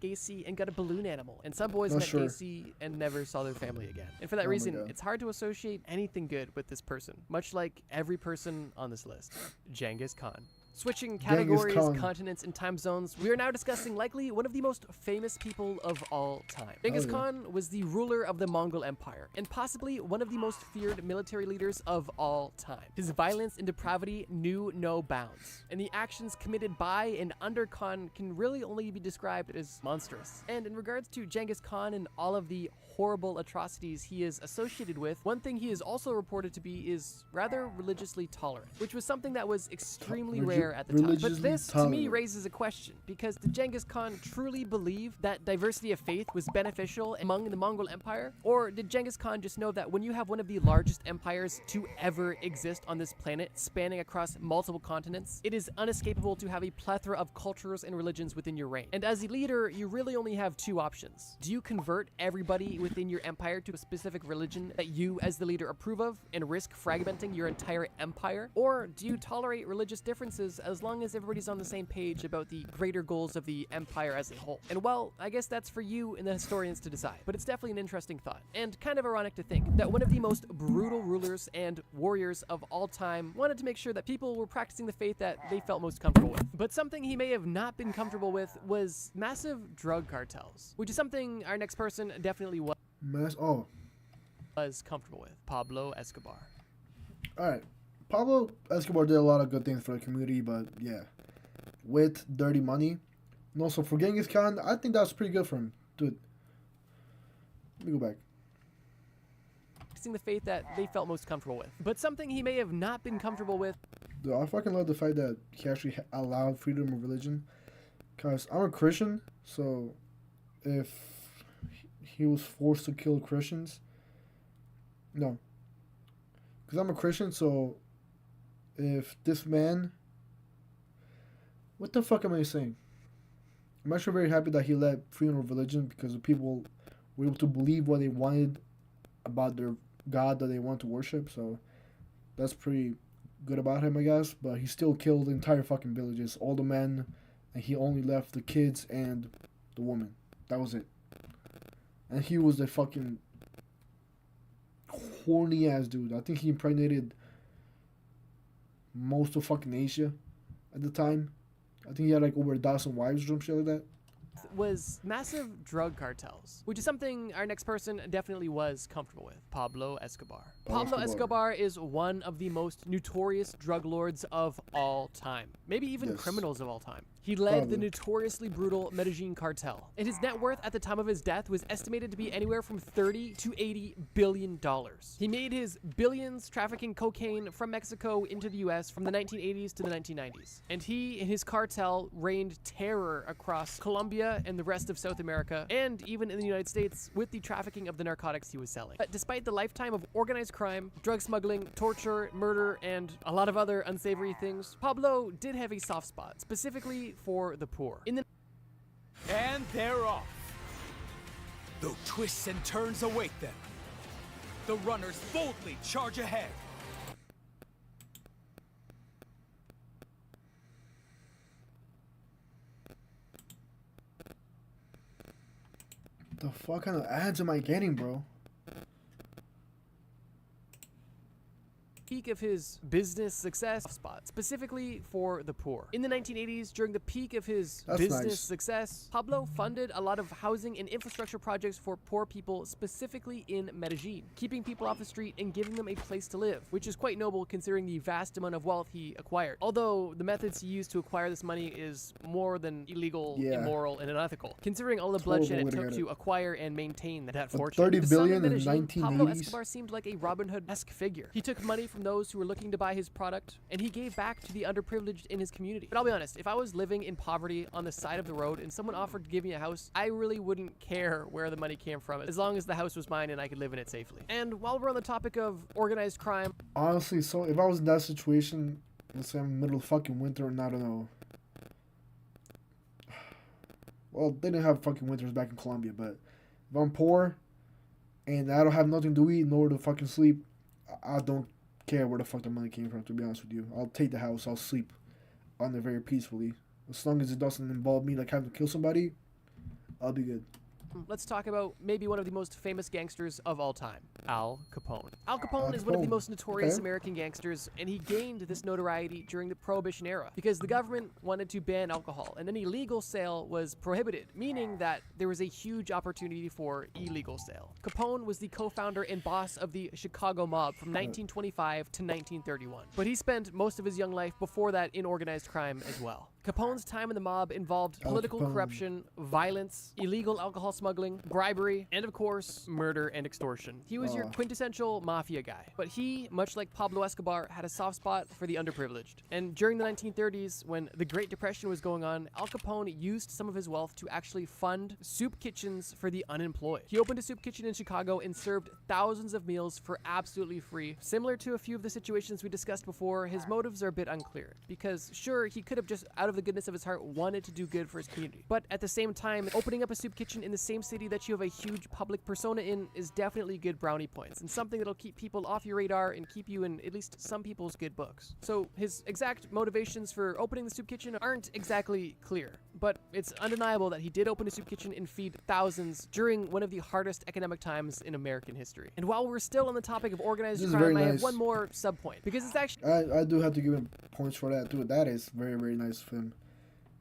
Gacy and got a balloon animal, and some boys met Gacy and never saw their family again. And for that reason, it's hard to associate anything good with this person, much like every person on this list. Genghis Khan. Switching categories, continents, and time zones, we are now discussing likely one of the most famous people of all time. Genghis Khan was the ruler of the Mongol Empire, and possibly one of the most feared military leaders of all time. His violence and depravity knew no bounds, and the actions committed by and under Khan can really only be described as monstrous. And in regards to Genghis Khan and all of the horrible atrocities he is associated with, one thing he is also reported to be is rather religiously tolerant, which was something that was extremely rare there at the time. But Religiously this, to me, tolerant. raises a question, because did Genghis Khan truly believe that diversity of faith was beneficial among the Mongol Empire? Or did Genghis Khan just know that when you have one of the largest empires to ever exist on this planet, spanning across multiple continents, it is unescapable to have a plethora of cultures and religions within your reign? And as a leader, you really only have two options. Do you convert everybody within your empire to a specific religion that you as the leader approve of and risk fragmenting your entire empire? Or do you tolerate religious differences as long as everybody's on the same page about the greater goals of the empire as a whole? And well, I guess that's for you and the historians to decide, but it's definitely an interesting thought, and kind of ironic to think that one of the most brutal rulers and warriors of all time wanted to make sure that people were practicing the faith that they felt most comfortable with. But something he may have not been comfortable with was massive drug cartels, which is something our next person definitely was comfortable with. Pablo Escobar. Alright. Pablo Escobar did a lot of good things for the community, but yeah. With dirty money. And also for Genghis Khan, I think that's pretty good for him. Dude. Let me go back. Practicing the faith that they felt most comfortable with. But something he may have not been comfortable with. Dude, I fucking love the fact that he actually allowed freedom of religion. Because I'm a Christian, so if he was forced to kill Christians... No. Because I'm a Christian, so if this man... What the fuck am I saying? I'm actually very happy that he let freedom of religion because the people were able to believe what they wanted about their God that they want to worship, so that's pretty good about him, I guess. But he still killed entire fucking villages, all the men, and he only left the kids and the woman. That was it. And he was the fucking horny ass dude. I think he impregnated most of fucking Asia at the time. I think he had like over 1,000 wives or some shit like that. Was massive drug cartels, which is something our next person definitely was comfortable with. Pablo Escobar. Pablo Escobar is one of the most notorious drug lords of all time. Maybe even criminals of all time. He led the notoriously brutal Medellin cartel, and his net worth at the time of his death was estimated to be anywhere from $30 to $80 billion. He made his billions trafficking cocaine from Mexico into the US from the 1980s to the 1990s. And he and his cartel reigned terror across Colombia and the rest of South America, and even in the United States with the trafficking of the narcotics he was selling. But despite the lifetime of organized crime, drug smuggling, torture, murder, and a lot of other unsavory things, Pablo did have a soft spot, specifically for the poor. And they're off. Though twists and turns await them, the runners boldly charge ahead. The fuck kind of ads am I getting, bro? Peak of his business success spot, specifically for the poor. In the 1980s, during the peak of his business success, Pablo funded a lot of housing and infrastructure projects for poor people, specifically in Medellin, keeping people off the street and giving them a place to live, which is quite noble considering the vast amount of wealth he acquired. Although the methods he used to acquire this money is more than illegal, immoral, and unethical, considering all the bloodshed it took to acquire and maintain that fortune. 30 billion in the 1980s. Pablo Escobar seemed like a Robin Hood-esque figure. He took money from those who were looking to buy his product, and he gave back to the underprivileged in his community. But I'll be honest, if I was living in poverty on the side of the road and someone offered to give me a house, I really wouldn't care where the money came from, as long as the house was mine and I could live in it safely. And while we're on the topic of organized crime... Honestly, so if I was in that situation, let's say I'm in the middle of fucking winter and I don't know... Well, they didn't have fucking winters back in Colombia, but if I'm poor and I don't have nothing to eat nor to fucking sleep, I don't care where the fuck the money came from, to be honest with you. I'll take the house, I'll sleep on there very peacefully. As long as it doesn't involve me like having to kill somebody, I'll be good. Let's talk about maybe one of the most famous gangsters of all time, Al Capone. Al Capone is one of the most notorious American gangsters, and he gained this notoriety during the Prohibition era because the government wanted to ban alcohol, and any legal sale was prohibited, meaning that there was a huge opportunity for illegal sale. Capone was the co-founder and boss of the Chicago mob from 1925 to 1931, but he spent most of his young life before that in organized crime as well. Capone's time in the mob involved political corruption, violence, illegal alcohol smuggling, bribery, and of course, murder and extortion. He was your quintessential mafia guy. But he, much like Pablo Escobar, had a soft spot for the underprivileged. And during the 1930s, when the Great Depression was going on, Al Capone used some of his wealth to actually fund soup kitchens for the unemployed. He opened a soup kitchen in Chicago and served thousands of meals for absolutely free. Similar to a few of the situations we discussed before, his motives are a bit unclear. Because sure, he could have just, out of the goodness of his heart, wanted to do good for his community. But at the same time, opening up a soup kitchen in the same city that you have a huge public persona in is definitely good brownie points, and something that'll keep people off your radar and keep you in at least some people's good books. So his exact motivations for opening the soup kitchen aren't exactly clear, but it's undeniable that he did open a soup kitchen and feed thousands during one of the hardest economic times in American history. And while we're still on the topic of organized crime, I have one more sub-point, because it's actually... I do have to give him points for that too. That is very, very nice of him.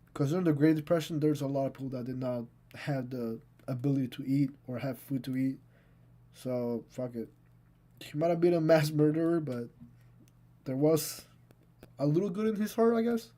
Because during the Great Depression, there's a lot of people that did not have the ability to eat or have food to eat. So, fuck it. He might have been a mass murderer, but there was a little good in his heart, I guess,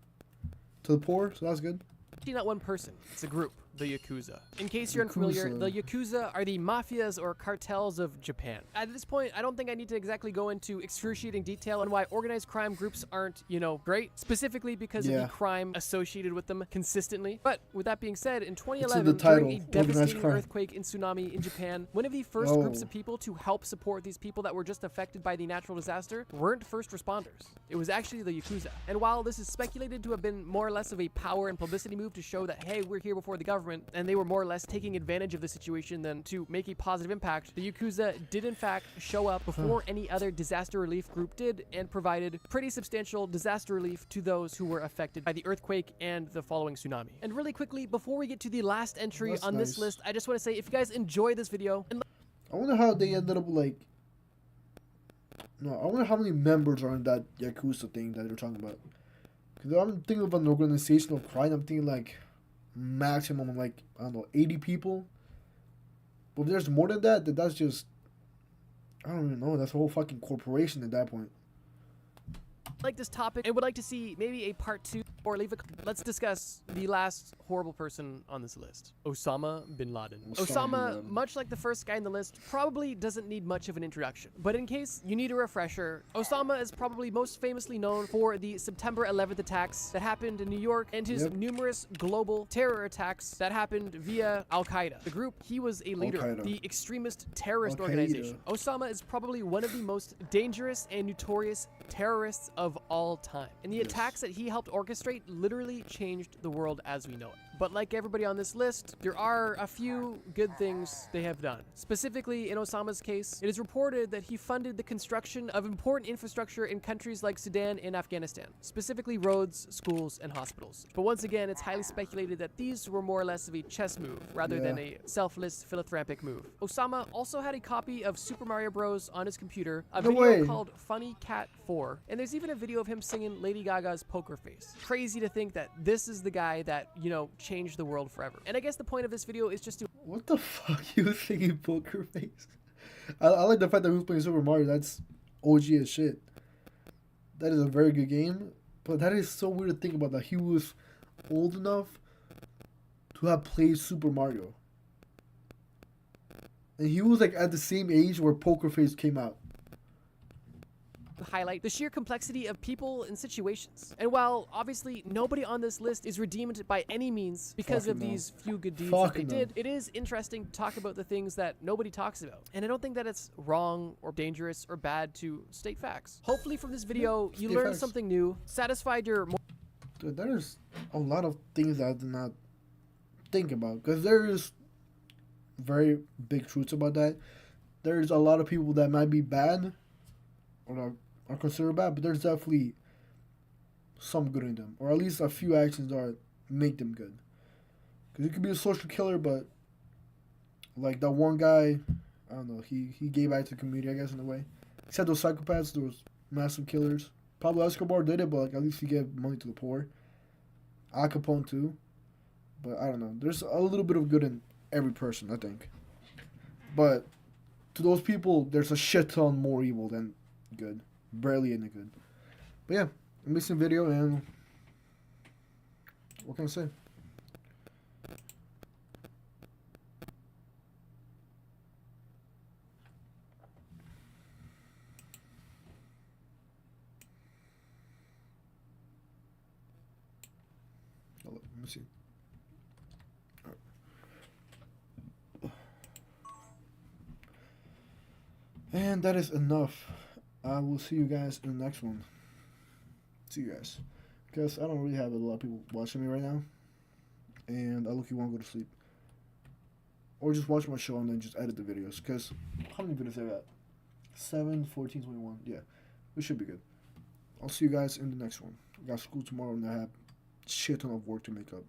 to the poor, so that's good. Not one person, it's a group. The Yakuza. In case you're unfamiliar, the Yakuza are the mafias or cartels of Japan. At this point, I don't think I need to exactly go into excruciating detail on why organized crime groups aren't, you know, great, specifically because of the crime associated with them consistently. But with that being said, in 2011, during a devastating earthquake and tsunami in Japan, one of the first groups of people to help support these people that were just affected by the natural disaster weren't first responders. It was actually the Yakuza. And while this is speculated to have been more or less of a power and publicity move to show that, hey, we're here before the government, and they were more or less taking advantage of the situation than to make a positive impact, the Yakuza did in fact show up before any other disaster relief group did and provided pretty substantial disaster relief to those who were affected by the earthquake and the following tsunami. And really quickly, before we get to the last entry on this list, I just want to say, if you guys enjoy this video... I wonder how they ended up, like... No, I wonder how many members are in that Yakuza thing that they're talking about. Because I'm thinking of an organization of crime, I'm thinking like... maximum, like, I don't know, 80 people. But if there's more than that, then that's just... I don't even know. That's a whole fucking corporation at that point. Like this topic and would like to see maybe a part 2 or leave a... Let's discuss the last horrible person on this list. Osama bin Laden. Osama, much like the first guy in the list, probably doesn't need much of an introduction. But in case you need a refresher, Osama is probably most famously known for the September 11th attacks that happened in New York and his numerous global terror attacks that happened via Al-Qaeda. The group he was a leader of, the extremist terrorist organization. Osama is probably one of the most dangerous and notorious terrorists of all time. And the attacks that he helped orchestrate literally changed the world as we know it. But like everybody on this list, there are a few good things they have done. Specifically, in Osama's case, it is reported that he funded the construction of important infrastructure in countries like Sudan and Afghanistan, specifically roads, schools, and hospitals. But once again, it's highly speculated that these were more or less of a chess move rather than a selfless philanthropic move. Osama also had a copy of Super Mario Bros. On his computer, a video called Funny Cat 4, and there's even a video of him singing Lady Gaga's Poker Face. Crazy to think that this is the guy that, you know, changed the world forever. And I guess the point of this video is just to... What the fuck? You was singing Poker Face? I like the fact that he was playing Super Mario. That's OG as shit. That is a very good game. But that is so weird to think about, that he was old enough to have played Super Mario. And he was like at the same age where Poker Face came out. Highlight the sheer complexity of people and situations. And while obviously nobody on this list is redeemed by any means because of these few good deeds that they did, it is interesting to talk about the things that nobody talks about. And I don't think that it's wrong or dangerous or bad to state facts. Hopefully from this video, you learned something new, satisfied your... Dude, there's a lot of things that I did not think about, because there is very big truths about that. There's a lot of people that might be bad or are considered bad, but there's definitely some good in them, or at least a few actions that make them good. Because you could be a social killer, but like that one guy, I don't know, he gave back to the community, I guess, in a way. Except those psychopaths, those massive killers. Pablo Escobar did it, but like at least he gave money to the poor. Al Capone too. But I don't know. There's a little bit of good in every person, I think. But to those people, there's a shit ton more evil than good. Barely any good. But yeah, amazing video, and What can I say? Let me see. And that is enough. I will see you guys in the next one. See you guys. Because I don't really have a lot of people watching me right now. And I look, you want to go to sleep. Or just watch my show and then just edit the videos. Because how many videos I got? 7, 14, 21. Yeah, we should be good. I'll see you guys in the next one. I got school tomorrow and I have shit ton of work to make up.